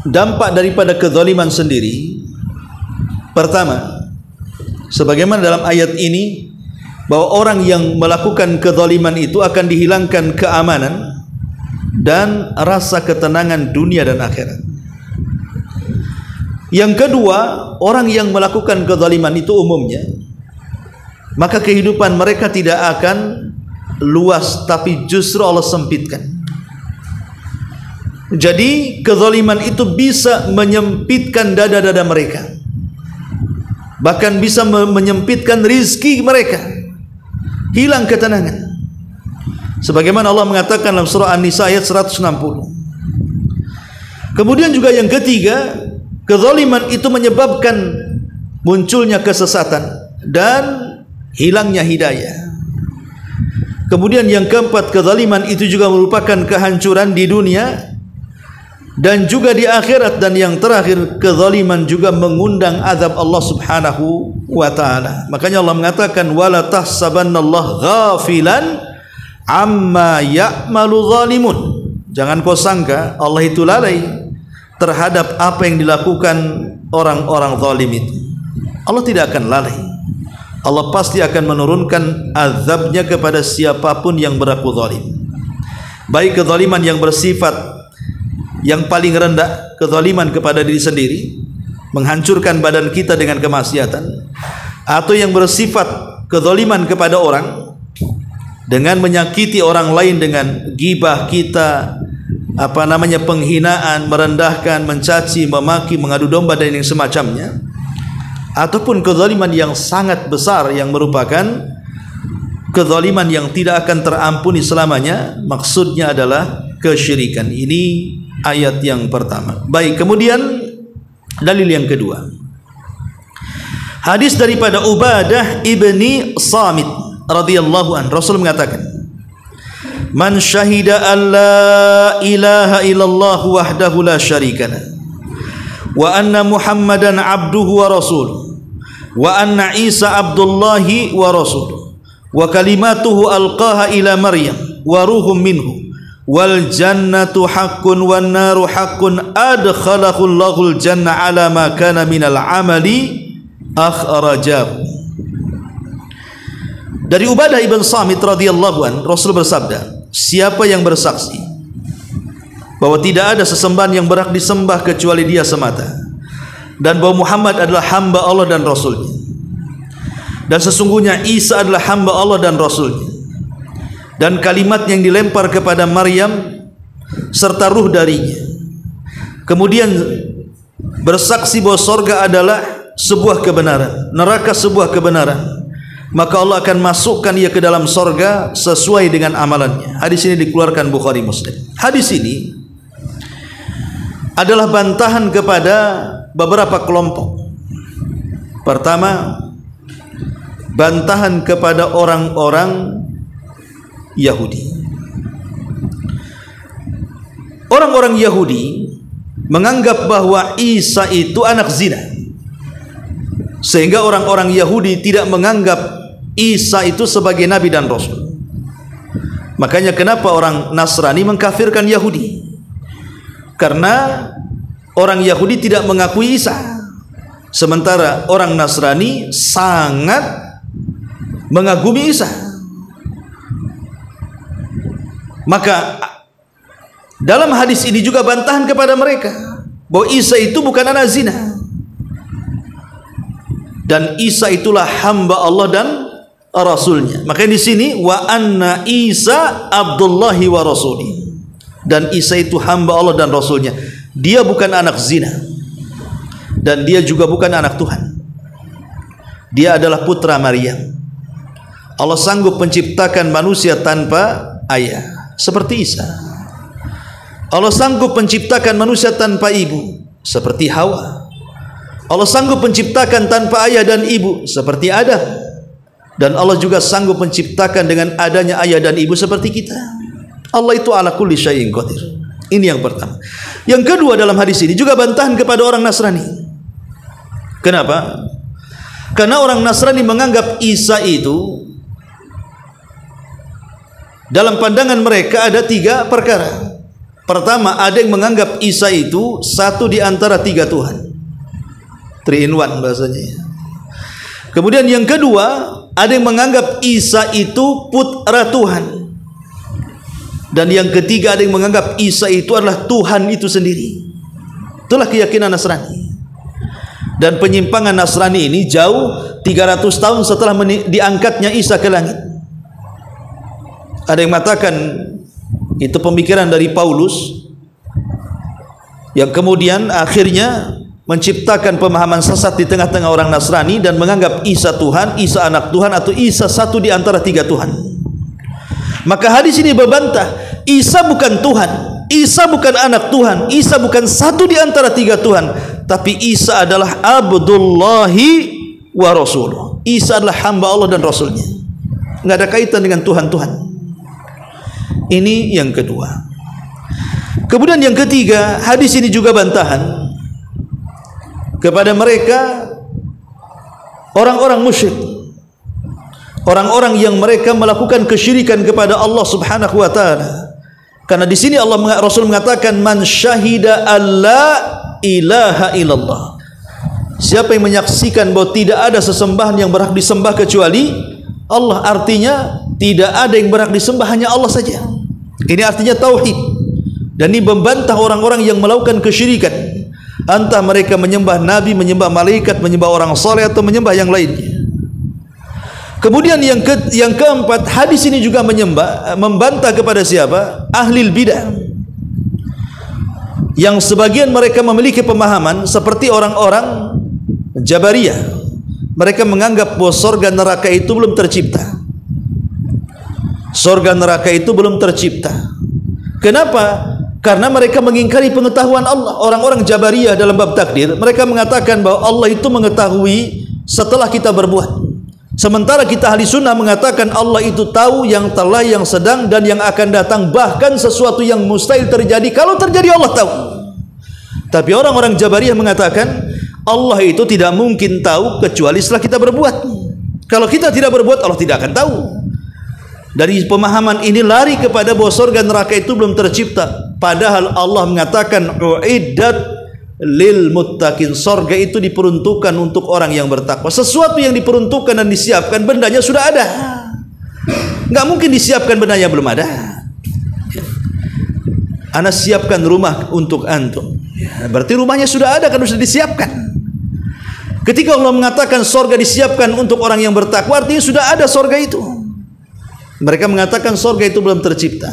dampak daripada kezaliman sendiri, pertama, sebagaimana dalam ayat ini, bahwa orang yang melakukan kezaliman itu akan dihilangkan keamanan dan rasa ketenangan dunia dan akhirat. Yang kedua, orang yang melakukan kezaliman itu umumnya, maka kehidupan mereka tidak akan luas, tapi justru Allah sempitkan. Jadi kezaliman itu bisa menyempitkan dada-dada mereka, bahkan bisa menyempitkan rizki mereka, hilang ketenangan. Sebagaimana Allah mengatakan dalam surah An-Nisa ayat 160. Kemudian juga yang ketiga, kezaliman itu menyebabkan munculnya kesesatan dan hilangnya hidayah. Kemudian yang keempat, kezaliman itu juga merupakan kehancuran di dunia dan juga di akhirat. Dan yang terakhir, kezaliman juga mengundang azab Allah Subhanahu wa taala. Makanya Allah mengatakan, wala tahsabannallaha ghafilan amma ya'malu zalimun. Jangan kau sangka Allah itu lalai terhadap apa yang dilakukan orang-orang zalim itu. Allah tidak akan lalai. Allah pasti akan menurunkan azabnya kepada siapapun yang berlaku zalim. Baik kezaliman yang bersifat yang paling rendah, kezaliman kepada diri sendiri, menghancurkan badan kita dengan kemaksiatan, atau yang bersifat kezaliman kepada orang dengan menyakiti orang lain dengan ghibah kita, penghinaan, merendahkan, mencaci, memaki, mengadu domba dan yang semacamnya, ataupun kezaliman yang sangat besar yang merupakan kezaliman yang tidak akan terampuni selamanya, maksudnya adalah kesyirikan. Ini ayat yang pertama. Baik, kemudian dalil yang kedua, hadis daripada Ubadah ibni Samit radhiyallahu an. Rasul mengatakan, man syahida an la ilaha illallah wahdahu la syarikalah wa anna Muhammadan abduhu wa rasuluh wa anna Isa abdullahi wa rasuluh wa kalimatuhu alqaha ila Maryam wa ruhum minhu wal jannatu haqqun wan naru haqqun adkhalahu Allahul janna ala ma kana minal amali akhrajahu. Dari Ubadah ibn Samit radhiyallahu an, Rasul bersabda, siapa yang bersaksi bahwa tidak ada sesembahan yang berhak disembah kecuali Dia semata, dan bahwa Muhammad adalah hamba Allah dan Rasulnya, dan sesungguhnya Isa adalah hamba Allah dan Rasulnya, dan kalimat yang dilempar kepada Maryam serta ruh darinya, kemudian bersaksi bahwa sorga adalah sebuah kebenaran, neraka sebuah kebenaran, maka Allah akan masukkan ia ke dalam sorga sesuai dengan amalannya. Hadis ini dikeluarkan Bukhari Muslim. Hadis ini adalah bantahan kepada beberapa kelompok. Pertama, bantahan kepada orang-orang Yahudi. Orang-orang Yahudi menganggap bahwa Isa itu anak zina, sehingga orang-orang Yahudi tidak menganggap Isa itu sebagai nabi dan rasul. Makanya kenapa orang Nasrani mengkafirkan Yahudi? Karena orang Yahudi tidak mengakui Isa Sementara orang Nasrani sangat mengagumi Isa. Maka dalam hadis ini juga bantahan kepada mereka bahwa Isa itu bukan anak zina, dan Isa itulah hamba Allah dan Rasulnya. Maka di sini wa anna Isa Abdullahi wa Rasuli, dan Isa itu hamba Allah dan Rasulnya. Dia bukan anak zina, dan dia juga bukan anak Tuhan. Dia adalah putra Maryam. Allah sanggup menciptakan manusia tanpa ayah seperti Isa. Allah sanggup menciptakan manusia tanpa ibu seperti Hawa. Allah sanggup menciptakan tanpa ayah dan ibu seperti Adam. Dan Allah juga sanggup menciptakan dengan adanya ayah dan ibu seperti kita. Allah itu ala kulli syai'in qadir. Ini yang pertama. Yang kedua, dalam hadis ini juga bantahan kepada orang Nasrani. Kenapa? Karena orang Nasrani menganggap Isa itu, dalam pandangan mereka ada 3 perkara. Pertama, ada yang menganggap Isa itu satu di antara 3 Tuhan, 3 in 1 bahasanya. Kemudian yang kedua, ada yang menganggap Isa itu putra Tuhan. Dan yang ketiga, ada yang menganggap Isa itu adalah Tuhan itu sendiri. Itulah keyakinan Nasrani. Dan penyimpangan Nasrani ini jauh 300 tahun setelah diangkatnya Isa ke langit. Ada yang mengatakan itu pemikiran dari Paulus, yang kemudian akhirnya menciptakan pemahaman sesat di tengah-tengah orang Nasrani dan menganggap Isa Tuhan, Isa anak Tuhan, atau Isa satu di antara 3 Tuhan. Maka hadis ini membantah, Isa bukan Tuhan, Isa bukan anak Tuhan, Isa bukan satu di antara 3 Tuhan, tapi Isa adalah Abdullahi wa Rasuluh. Isa adalah hamba Allah dan Rasulnya. Nggak ada kaitan dengan Tuhan-Tuhan. Ini yang kedua. Kemudian yang ketiga, hadis ini juga bantahan kepada mereka orang-orang musyrik, orang-orang yang mereka melakukan kesyirikan kepada Allah Subhanahu wa taala. Karena di sini Rasul mengatakan man syahida alla ilaha illallah. Siapa yang menyaksikan bahwa tidak ada sesembahan yang berhak disembah kecuali Allah, artinya tidak ada yang berhak disembah, hanya Allah saja. Ini artinya tauhid. Dan ini membantah orang-orang yang melakukan kesyirikan, entah mereka menyembah nabi, menyembah malaikat, menyembah orang saleh, atau menyembah yang lainnya. Kemudian yang keempat, hadis ini juga membantah kepada siapa? Ahlil bidah, yang sebagian mereka memiliki pemahaman seperti orang-orang Jabariyah. Mereka menganggap bahwa surga neraka itu belum tercipta. Surga neraka itu belum tercipta. Kenapa? Karena mereka mengingkari pengetahuan Allah. Orang-orang Jabariyah dalam bab takdir, mereka mengatakan bahwa Allah itu mengetahui setelah kita berbuat. Sementara kita ahli sunnah mengatakan Allah itu tahu yang telah, yang sedang, dan yang akan datang. Bahkan sesuatu yang mustahil terjadi, kalau terjadi Allah tahu. Tapi orang-orang Jabariyah mengatakan Allah itu tidak mungkin tahu kecuali setelah kita berbuat. Kalau kita tidak berbuat, Allah tidak akan tahu. Dari pemahaman ini lari kepada bahwa surga neraka itu belum tercipta. Padahal Allah mengatakan uiddat lil muttaqin, surga itu diperuntukkan untuk orang yang bertakwa. Sesuatu yang diperuntukkan dan disiapkan, bendanya sudah ada. Nggak mungkin disiapkan bendanya belum ada. Ana siapkan rumah untuk antum, berarti rumahnya sudah ada, kan sudah disiapkan. Ketika Allah mengatakan surga disiapkan untuk orang yang bertakwa, artinya sudah ada surga itu. Mereka mengatakan surga itu belum tercipta.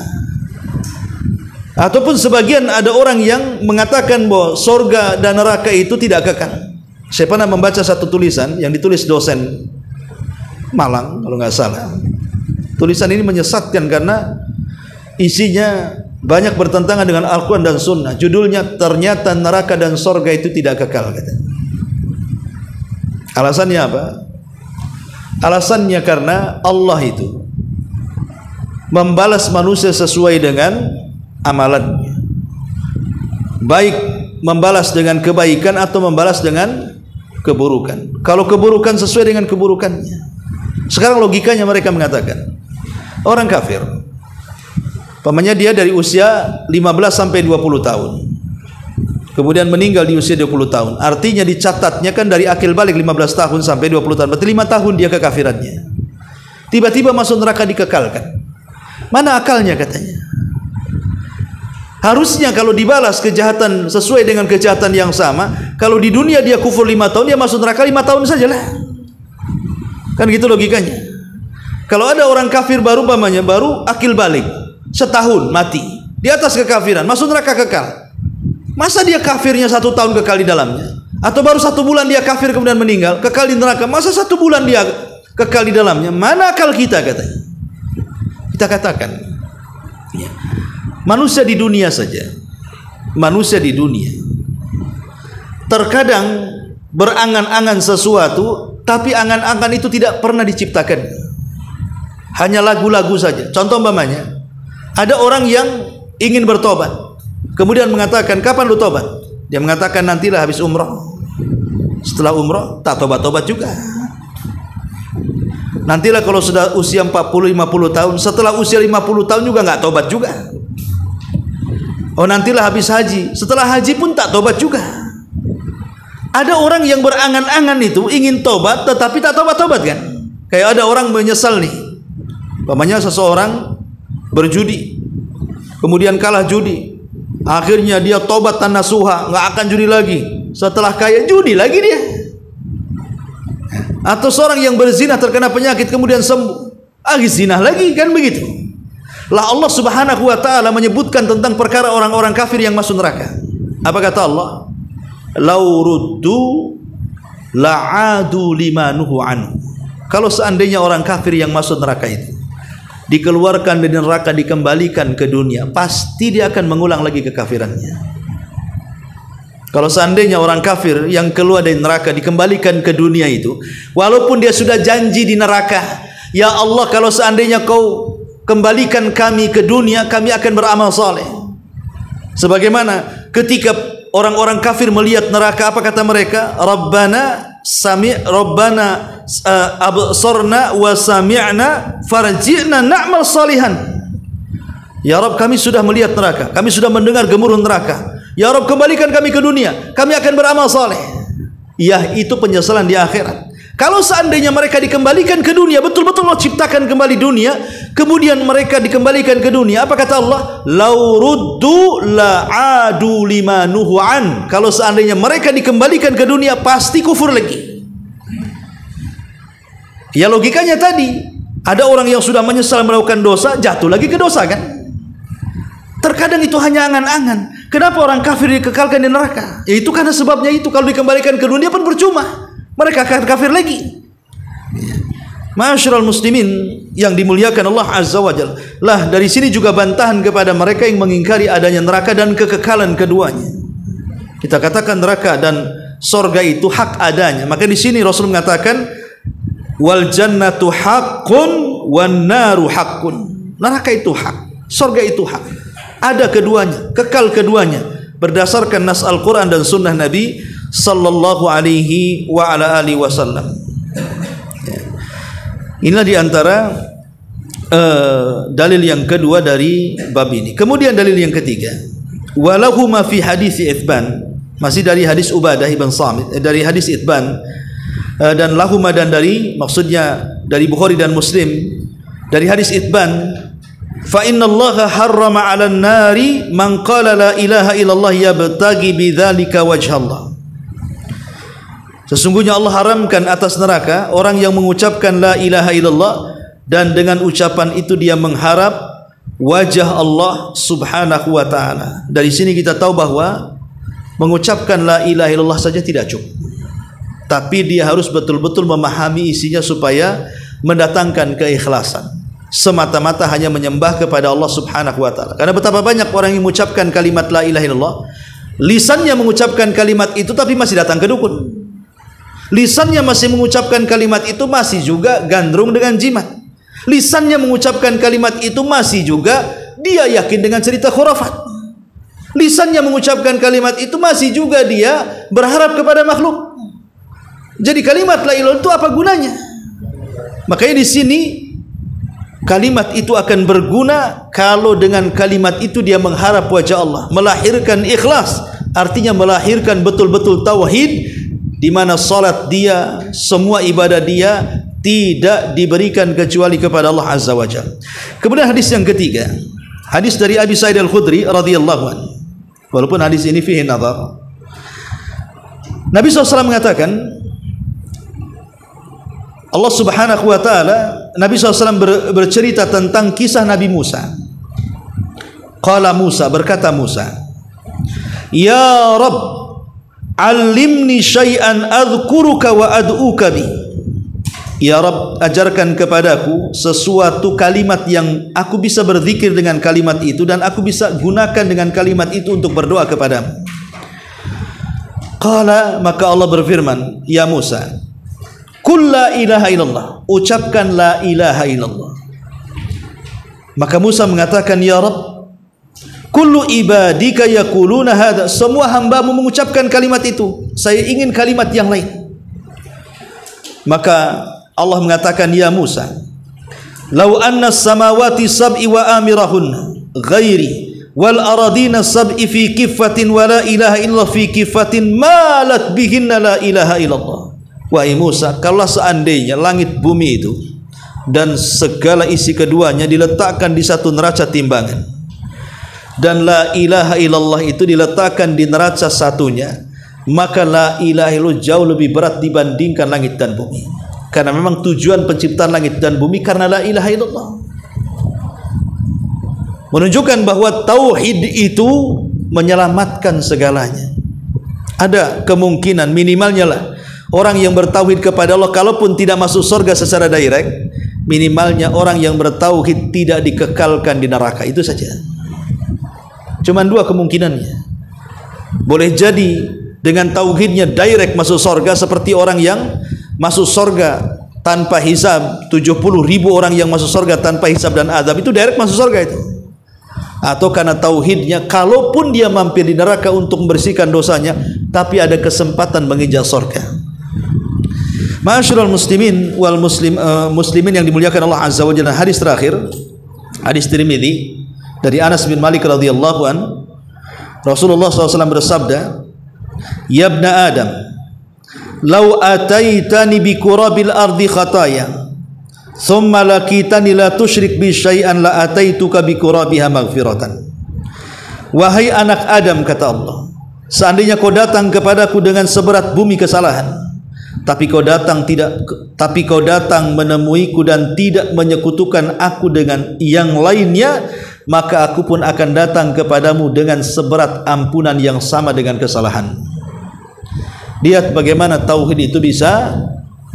Ataupun sebagian ada orang yang mengatakan bahwa surga dan neraka itu tidak kekal. Saya pernah membaca satu tulisan yang ditulis dosen Malang kalau nggak salah. Tulisan ini menyesatkan karena isinya banyak bertentangan dengan Al-Quran dan Sunnah. Judulnya ternyata neraka dan surga itu tidak kekal, katanya. Alasannya apa? Alasannya karena Allah itu membalas manusia sesuai dengan amalannya, baik membalas dengan kebaikan atau membalas dengan keburukan. Kalau keburukan sesuai dengan keburukannya. Sekarang logikanya mereka mengatakan orang kafir, pamannya dia dari usia 15 sampai 20 tahun, kemudian meninggal di usia 20 tahun. Artinya dicatatnya kan dari akil balik 15 tahun sampai 20 tahun. Berarti 5 tahun dia kekafirannya. Tiba-tiba masuk neraka dikekalkan. Mana akalnya katanya? Harusnya kalau dibalas kejahatan sesuai dengan kejahatan yang sama, kalau di dunia dia kufur 5 tahun, dia masuk neraka 5 tahun sajalah. Kan gitu logikanya. Kalau ada orang kafir baru umpamanya baru akil balik, setahun mati di atas kekafiran, masuk neraka kekal. Masa dia kafirnya 1 tahun kekal di dalamnya? Atau baru 1 bulan dia kafir kemudian meninggal, kekal di neraka? Masa 1 bulan dia kekal di dalamnya? Mana akal kita katanya? Kita katakan ya. Manusia di dunia saja, manusia di dunia terkadang berangan-angan sesuatu, tapi angan-angan itu tidak pernah diciptakan, hanya lagu-lagu saja. Contoh umpamanya ada orang yang ingin bertobat, kemudian mengatakan, kapan lu tobat? Dia mengatakan, nantilah habis umroh. Setelah umroh tak tobat-tobat juga. Nantilah kalau sudah usia 40-50 tahun. Setelah usia 50 tahun juga nggak tobat juga. Oh, nantilah habis haji. Setelah haji pun tak tobat juga. Ada orang yang berangan-angan itu ingin tobat tetapi tak tobat-tobat kan. Kayak ada orang menyesal nih, umpamanya seseorang berjudi, kemudian kalah judi, akhirnya dia tobat tan nasuha, nggak akan judi lagi. Setelah kaya judi lagi dia. Atau seorang yang berzina terkena penyakit kemudian sembuh, zina lagi, kan begitu. Lah Allah Subhanahu wa taala menyebutkan tentang perkara orang-orang kafir yang masuk neraka. Apa kata Allah? Lau ruddu la'adu limanuhu anhu. Kalau seandainya orang kafir yang masuk neraka itu dikeluarkan dari neraka, dikembalikan ke dunia, pasti dia akan mengulang lagi kekafirannya. Kalau seandainya orang kafir yang keluar dari neraka dikembalikan ke dunia itu, walaupun dia sudah janji di neraka, ya Allah, kalau seandainya kau kembalikan kami ke dunia, kami akan beramal saleh. Sebagaimana ketika orang-orang kafir melihat neraka, apa kata mereka? Rabbana absarna wa sami'na farji'na na'mal salihan. Ya Rabb, kami sudah melihat neraka, kami sudah mendengar gemuruh neraka. Ya Rabb, kembalikan kami ke dunia, kami akan beramal saleh. Ya, itu penyesalan di akhirat. Kalau seandainya mereka dikembalikan ke dunia, betul-betul Allah ciptakan kembali dunia, kemudian mereka dikembalikan ke dunia, apa kata Allah? Lau ruddu la'adu limanuhu an. Kalau seandainya mereka dikembalikan ke dunia, pasti kufur lagi. Ya, logikanya tadi, ada orang yang sudah menyesal melakukan dosa, jatuh lagi ke dosa kan? Terkadang itu hanya angan-angan. Kenapa orang kafir dikekalkan di neraka? Ya, itu karena sebabnya itu. Kalau dikembalikan ke dunia pun percuma, mereka akan kafir lagi. Ma'asyiral muslimin yang dimuliakan Allah Azza wa Jalla. Lah, dari sini juga bantahan kepada mereka yang mengingkari adanya neraka dan kekekalan keduanya. Kita katakan neraka dan sorga itu hak adanya. Maka di sini Rasul mengatakan, wal jannatu haqqun wan naru haqqun. Neraka itu hak, sorga itu hak. Ada keduanya, kekal keduanya, berdasarkan nas Al-Quran dan sunnah Nabi sallallahu alaihi wa ala alihi wasallam. Inilah diantara dalil yang kedua dari bab ini. Kemudian dalil yang ketiga, walahu ma fi hadis Itsban, masih dari hadis Ubadah ibn Samit, dari hadis Itsban, dan lahuma, dan dari, maksudnya dari Bukhari dan Muslim, dari hadis Itsban, fa inna Allah harrama 'alan nari man qala la ilaha illallah yabtaghi bidzalika wajhallah. Sesungguhnya Allah haramkan atas neraka orang yang mengucapkan la ilaha illallah dan dengan ucapan itu dia mengharap wajah Allah Subhanahu wa taala. Dari sini kita tahu bahwa mengucapkan la ilaha illallah saja tidak cukup, tapi dia harus betul-betul memahami isinya supaya mendatangkan keikhlasan. Semata-mata hanya menyembah kepada Allah Subhanahu wa taala. Karena betapa banyak orang yang mengucapkan kalimat la ilaha illallah, lisannya mengucapkan kalimat itu tapi masih datang ke dukun. Lisannya masih mengucapkan kalimat itu, masih juga gandrung dengan jimat. Lisannya mengucapkan kalimat itu, masih juga dia yakin dengan cerita khurafat. Lisannya mengucapkan kalimat itu, masih juga dia berharap kepada makhluk. Jadi kalimat la ilaha illallah itu apa gunanya? Makanya di sini kalimat itu akan berguna kalau dengan kalimat itu dia mengharap wajah Allah, melahirkan ikhlas, artinya melahirkan betul-betul tauhid, di mana salat dia, semua ibadah dia tidak diberikan kecuali kepada Allah Azza wa Jalla. Kemudian hadis yang ketiga, hadis dari Abi Sa'id Al-Khudri radhiyallahu anhu. Walaupun hadis ini fihi nazar. Nabi SAW mengatakan, Allah Subhanahu wa taala, Nabi SAW bercerita tentang kisah Nabi Musa. Qala Musa, berkata Musa, "Ya Rabb, 'allimni syai'an adhkuruka wa ad'uka bi." Ya Rabb, ajarkan kepadaku sesuatu kalimat yang aku bisa berzikir dengan kalimat itu dan aku bisa gunakan dengan kalimat itu untuk berdoa kepadamu. Qala, maka Allah berfirman, "Ya Musa, qul la ilaha illallah." Ucapkan la ilaha illallah. Maka Musa mengatakan, "Ya Rabb, kullu ibadika yaquluna hadza." Semua hambamu mengucapkan kalimat itu. Saya ingin kalimat yang lain. Maka Allah mengatakan, "Ya Musa, law anna as-samawati sab'i wa amirahunna ghairi wal aradina sab'i fi kiffatin wa la ilaha illallah fi kiffatin malat bihinna la ilaha illallah." Wahai Musa, kalau seandainya langit bumi itu dan segala isi keduanya diletakkan di satu neraca timbangan, dan la ilaha illallah itu diletakkan di neraca satunya, maka la ilaha illallah jauh lebih berat dibandingkan langit dan bumi. Karena memang tujuan penciptaan langit dan bumi karena la ilaha illallah. Menunjukkan bahwa tauhid itu menyelamatkan segalanya. Ada kemungkinan minimalnya lah orang yang bertauhid kepada Allah, kalaupun tidak masuk surga secara direct, minimalnya orang yang bertauhid tidak dikekalkan di neraka. Itu saja. Cuman dua kemungkinannya. Boleh jadi dengan tauhidnya direct masuk surga, seperti orang yang masuk surga tanpa hisab, 70.000 orang yang masuk surga tanpa hisab dan azab, itu direct masuk surga itu. Atau karena tauhidnya, kalaupun dia mampir di neraka untuk membersihkan dosanya, tapi ada kesempatan menginjak surga. Ma'asyiral muslimin wal muslimin yang dimuliakan Allah Azza wa Jalla, hadis terakhir, hadis Tirmidzi dari Anas bin Malik radhiyallahu an, Rasulullah SAW bersabda, "Ya ibna Adam, law ataitani bi qurabil ardi khataya thumma lakitani la tusyrik bi syai'an la ataituka bi qurabiha maghfiratan." Wahai anak Adam, kata Allah, seandainya kau datang kepadaku dengan seberat bumi kesalahan, tapi kau datang menemuiku dan tidak menyekutukan aku dengan yang lainnya, maka aku pun akan datang kepadamu dengan seberat ampunan yang sama dengan kesalahan. Lihat bagaimana tauhid itu bisa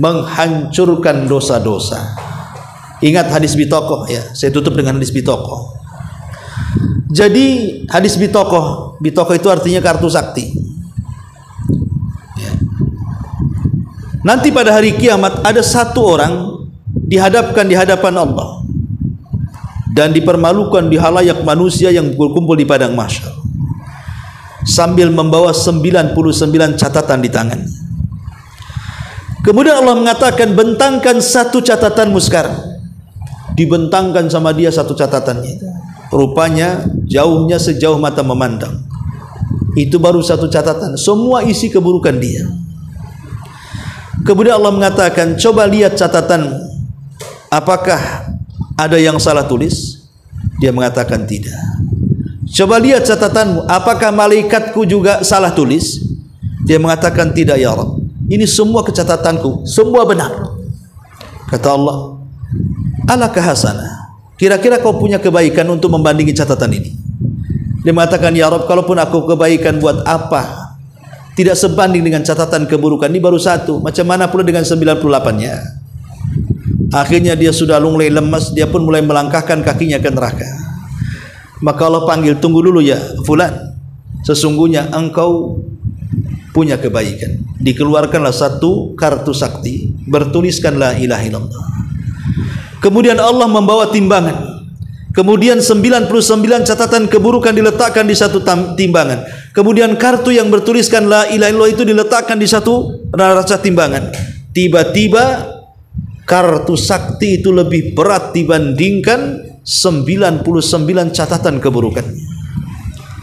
menghancurkan dosa-dosa. Ingat hadis Bitokoh ya, saya tutup dengan hadis Bitokoh. Jadi hadis Bitokoh itu artinya kartu sakti. Ya. Nanti pada hari kiamat ada satu orang dihadapkan di hadapan Allah dan dipermalukan di halayak manusia yang berkumpul di padang mahsyar, sambil membawa 99 catatan di tangan. Kemudian Allah mengatakan, bentangkan satu catatanmu sekarang. Dibentangkan sama dia satu catatannya. Rupanya jauhnya sejauh mata memandang. Itu baru satu catatan, semua isi keburukan dia. Kemudian Allah mengatakan, coba lihat catatanmu, apakah ada yang salah tulis? Dia mengatakan tidak. Coba lihat catatanmu, apakah malaikatku juga salah tulis? Dia mengatakan tidak ya Rabb. Ini semua kecatatanku, semua benar. Kata Allah, alaka hasanah, kira-kira kau punya kebaikan untuk membandingi catatan ini? Dia mengatakan, ya Rabb, kalaupun aku kebaikan buat apa? Tidak sebanding dengan catatan keburukan. Ini baru satu, macam mana pula dengan 98-nya? Akhirnya dia sudah mulai lemas, dia pun mulai melangkahkan kakinya ke neraka. Maka Allah panggil, tunggu dulu ya fulan, sesungguhnya engkau punya kebaikan. Dikeluarkanlah satu kartu sakti, bertuliskan la ilaha illallah. Kemudian Allah membawa timbangan. Kemudian 99 catatan keburukan diletakkan di satu timbangan. Kemudian kartu yang bertuliskan la ilaha illallah itu diletakkan di satu neraca timbangan. Tiba-tiba kartu sakti itu lebih berat dibandingkan 99 catatan keburukan.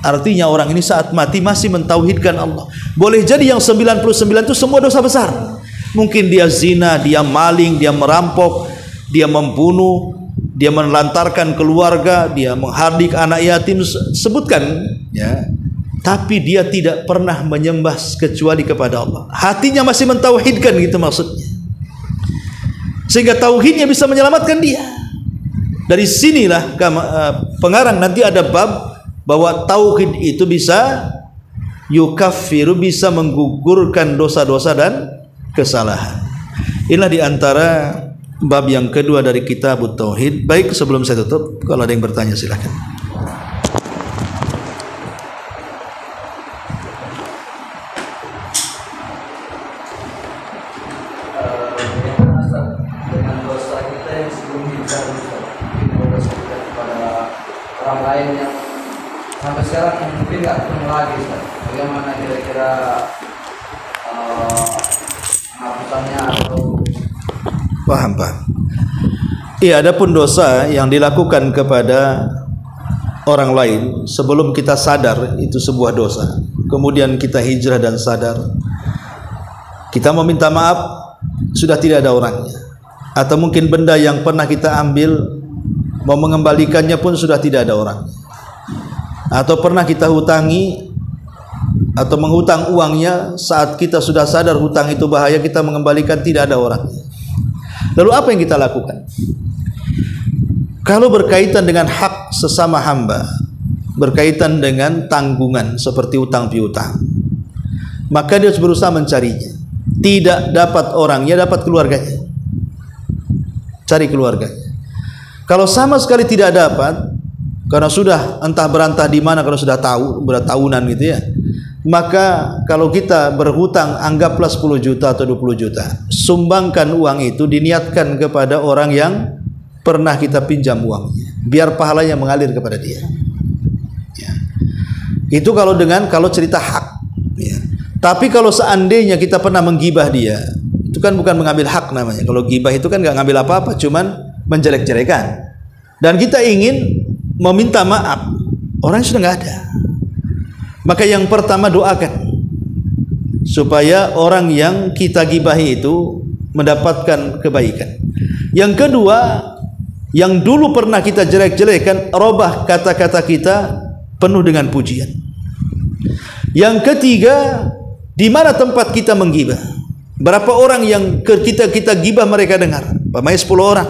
Artinya orang ini saat mati masih mentauhidkan Allah. Boleh jadi yang 99 itu semua dosa besar. Mungkin dia zina, dia maling, dia merampok, dia membunuh, dia menelantarkan keluarga, dia menghardik anak yatim, sebutkan ya. Tapi dia tidak pernah menyembah kecuali kepada Allah. Hatinya masih mentauhidkan, gitu maksudnya. Sehingga tauhidnya bisa menyelamatkan dia. Dari sinilah pengarang nanti ada bab bahwa tauhid itu bisa yukaffiru, bisa menggugurkan dosa-dosa dan kesalahan. Inilah diantara bab yang kedua dari kitab Tauhid. Baik, sebelum saya tutup, kalau ada yang bertanya silakan. Dengan dosa kita yang sebelumnya dosa kita kepada orang lain yang sampai sekarang mungkin nggak ketemu lagi, Ustaz. Bagaimana kira-kira penghapusannya atau? Paham. Iya, adapun dosa yang dilakukan kepada orang lain sebelum kita sadar itu sebuah dosa. Kemudian kita hijrah dan sadar, kita mau minta maaf, sudah tidak ada orangnya. Atau mungkin benda yang pernah kita ambil, mau mengembalikannya pun sudah tidak ada orangnya. Atau pernah kita hutangi atau menghutang uangnya, saat kita sudah sadar hutang itu bahaya, kita mengembalikan, tidak ada orangnya. Lalu apa yang kita lakukan? Kalau berkaitan dengan hak sesama hamba, berkaitan dengan tanggungan seperti hutang piutang, maka dia harus berusaha mencarinya. Tidak dapat orangnya, dapat keluarganya. Cari keluarganya. Kalau sama sekali tidak dapat, karena sudah entah berantah di mana, kalau sudah tahu bertahunan gitu ya, maka kalau kita berhutang, anggaplah 10 juta atau 20 juta, sumbangkan uang itu, diniatkan kepada orang yang pernah kita pinjam uangnya, biar pahalanya mengalir kepada dia ya. Itu kalau cerita hak ya. Tapi kalau seandainya kita pernah menggibah dia, itu kan bukan mengambil hak namanya. Kalau gibah itu kan nggak ngambil apa-apa, cuman menjelek-jelekan. Dan kita ingin meminta maaf, orang sudah nggak ada. Maka yang pertama, doakan supaya orang yang kita gibahi itu mendapatkan kebaikan. Yang kedua, yang dulu pernah kita jelek-jelekan, robah kata-kata kita penuh dengan pujian. Yang ketiga, di mana tempat kita menggibah? Berapa orang yang kita gibah mereka dengar? Pemain 10 orang,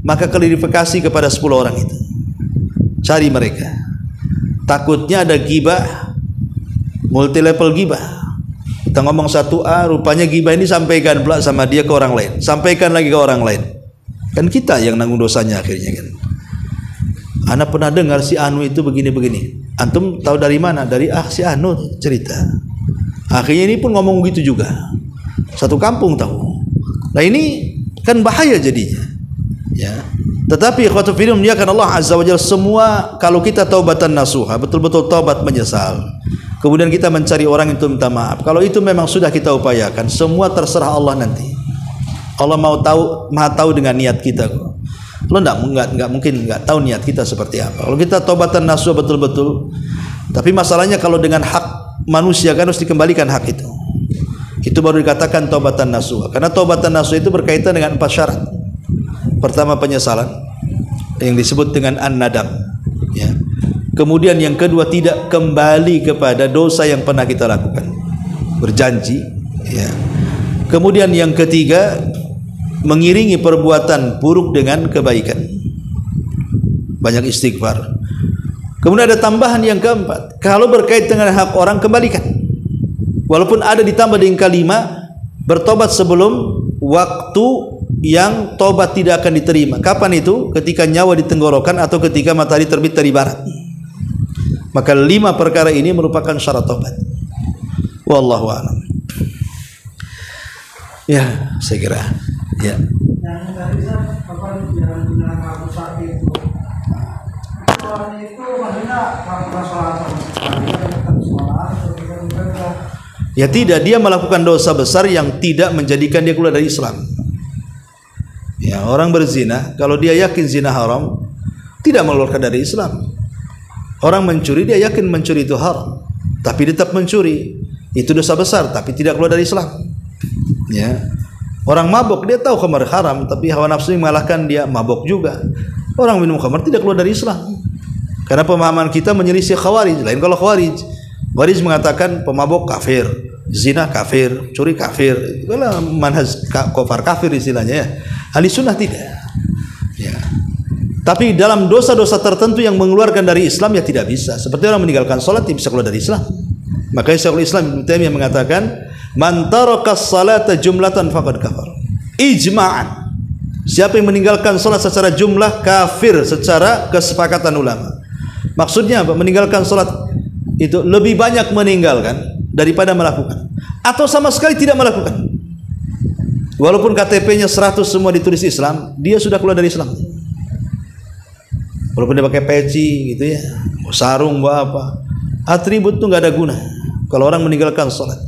maka klarifikasi kepada 10 orang itu. Cari mereka. Takutnya ada gibah, multi level gibah. Kita ngomong 1A, rupanya gibah ini sampaikan pula sama dia ke orang lain, sampaikan lagi ke orang lain. Kan kita yang nanggung dosanya akhirnya kan. Ana pernah dengar si Anu itu begini-begini. Antum tahu dari mana? Dari si Anu cerita. Akhirnya ini pun ngomong gitu juga. Satu kampung tahu. Nah ini kan bahaya jadinya. Ya. Tetapi ikhwatu fillah muliakan Allah azza wajalla, semua kalau kita taubatan nasuha, betul-betul taubat menyesal, kemudian kita mencari orang itu minta maaf, kalau itu memang sudah kita upayakan, semua terserah Allah nanti. Allah maha tahu dengan niat kita kok. Allah enggak mungkin enggak tahu niat kita seperti apa. Kalau kita taubatan nasuha betul-betul, tapi masalahnya kalau dengan hak manusia kan harus dikembalikan hak itu. Itu baru dikatakan taubatan nasuha. Karena taubatan nasuha itu berkaitan dengan 4 syarat. Pertama, penyesalan yang disebut dengan an-nadam ya. Kemudian yang kedua, tidak kembali kepada dosa yang pernah kita lakukan, berjanji ya. Kemudian yang ketiga, mengiringi perbuatan buruk dengan kebaikan, banyak istighfar. Kemudian ada tambahan yang keempat, kalau berkaitan dengan hak orang, kembalikan. Walaupun ada ditambah dengan kalimat bertobat sebelum waktu yang tobat tidak akan diterima. Kapan itu? Ketika nyawa di tenggorokan atau ketika matahari terbit dari barat. Maka 5 perkara ini merupakan syarat tobat. Wallahu a'lam. Ya, saya kira. Ya. Yang tadi apa yang bilang aku saat itu maksudnya masalah ya tidak, dia melakukan dosa besar yang tidak menjadikan dia keluar dari Islam. Ya, orang berzina, kalau dia yakin zina haram, tidak mengeluarkan dari Islam. Orang mencuri dia yakin mencuri itu haram, tapi dia tetap mencuri. Itu dosa besar, tapi tidak keluar dari Islam. Ya. Orang mabuk dia tahu khamar haram, tapi hawa nafsu mengalahkan dia mabuk juga. Orang minum khamar tidak keluar dari Islam. Karena pemahaman kita menyelisih Khawarij. Lain kalau Khawarij mengatakan pemabuk kafir, zina kafir, curi kafir. Itulah manhaj kafir kafir istilahnya ya. Ahli sunnah tidak. Ya. Tapi dalam dosa-dosa tertentu yang mengeluarkan dari Islam ya tidak bisa. Seperti orang meninggalkan salat tidak bisa keluar dari Islam. Makanya Syekhul Islam Ibnu Taimiyah mengatakan, "Man tarakas salata jumlatan faqad kafar." Ijma'an. Siapa yang meninggalkan salat secara jumlah kafir secara kesepakatan ulama. Maksudnya apa? Meninggalkan salat itu lebih banyak meninggalkan daripada melakukan, atau sama sekali tidak melakukan. Walaupun KTP-nya 100 semua ditulis Islam, dia sudah keluar dari Islam. Walaupun dia pakai peci gitu ya, mau sarung, mau apa, atribut itu nggak ada guna kalau orang meninggalkan sholat.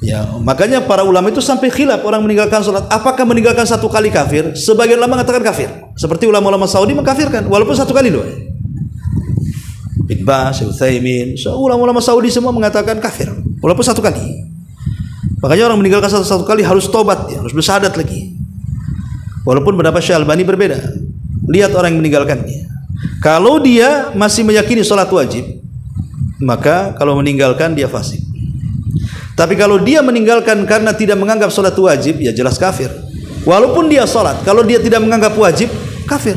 Ya, makanya para ulama itu sampai khilaf orang meninggalkan sholat. Apakah meninggalkan satu kali kafir? Sebagian ulama mengatakan kafir. Seperti ulama-ulama Saudi mengkafirkan, walaupun satu kali loh. Ibn Baz, Utsaimin, ulama-ulama Saudi semua mengatakan kafir, walaupun satu kali. Makanya orang meninggalkan satu kali harus tobat, ya, harus bersyahadat lagi. Walaupun pendapat Syekh Albani berbeda. Lihat orang yang meninggalkannya. Kalau dia masih meyakini sholat wajib, maka kalau meninggalkan dia fasik. Tapi kalau dia meninggalkan karena tidak menganggap sholat wajib, ya jelas kafir. Walaupun dia sholat, kalau dia tidak menganggap wajib, kafir.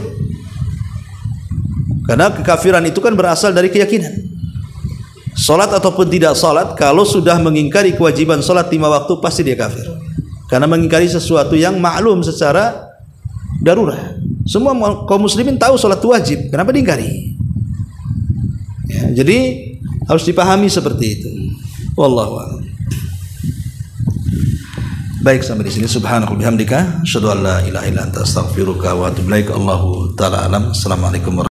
Karena kekafiran itu kan berasal dari keyakinan. Sholat ataupun tidak sholat, kalau sudah mengingkari kewajiban sholat 5 waktu, pasti dia kafir. Karena mengingkari sesuatu yang maklum secara darurat. Semua kaum muslimin tahu sholat wajib, kenapa diingkari? Ya, jadi harus dipahami seperti itu. Wallahu a'lam. Baik, sampai di sini. Subhanallah bihamdika, asyhadu an la ilaha illa anta astaghfiruka wa atubu ilaik. Allahu taala alam. Assalamualaikum warahmatullahi wabarakatuh.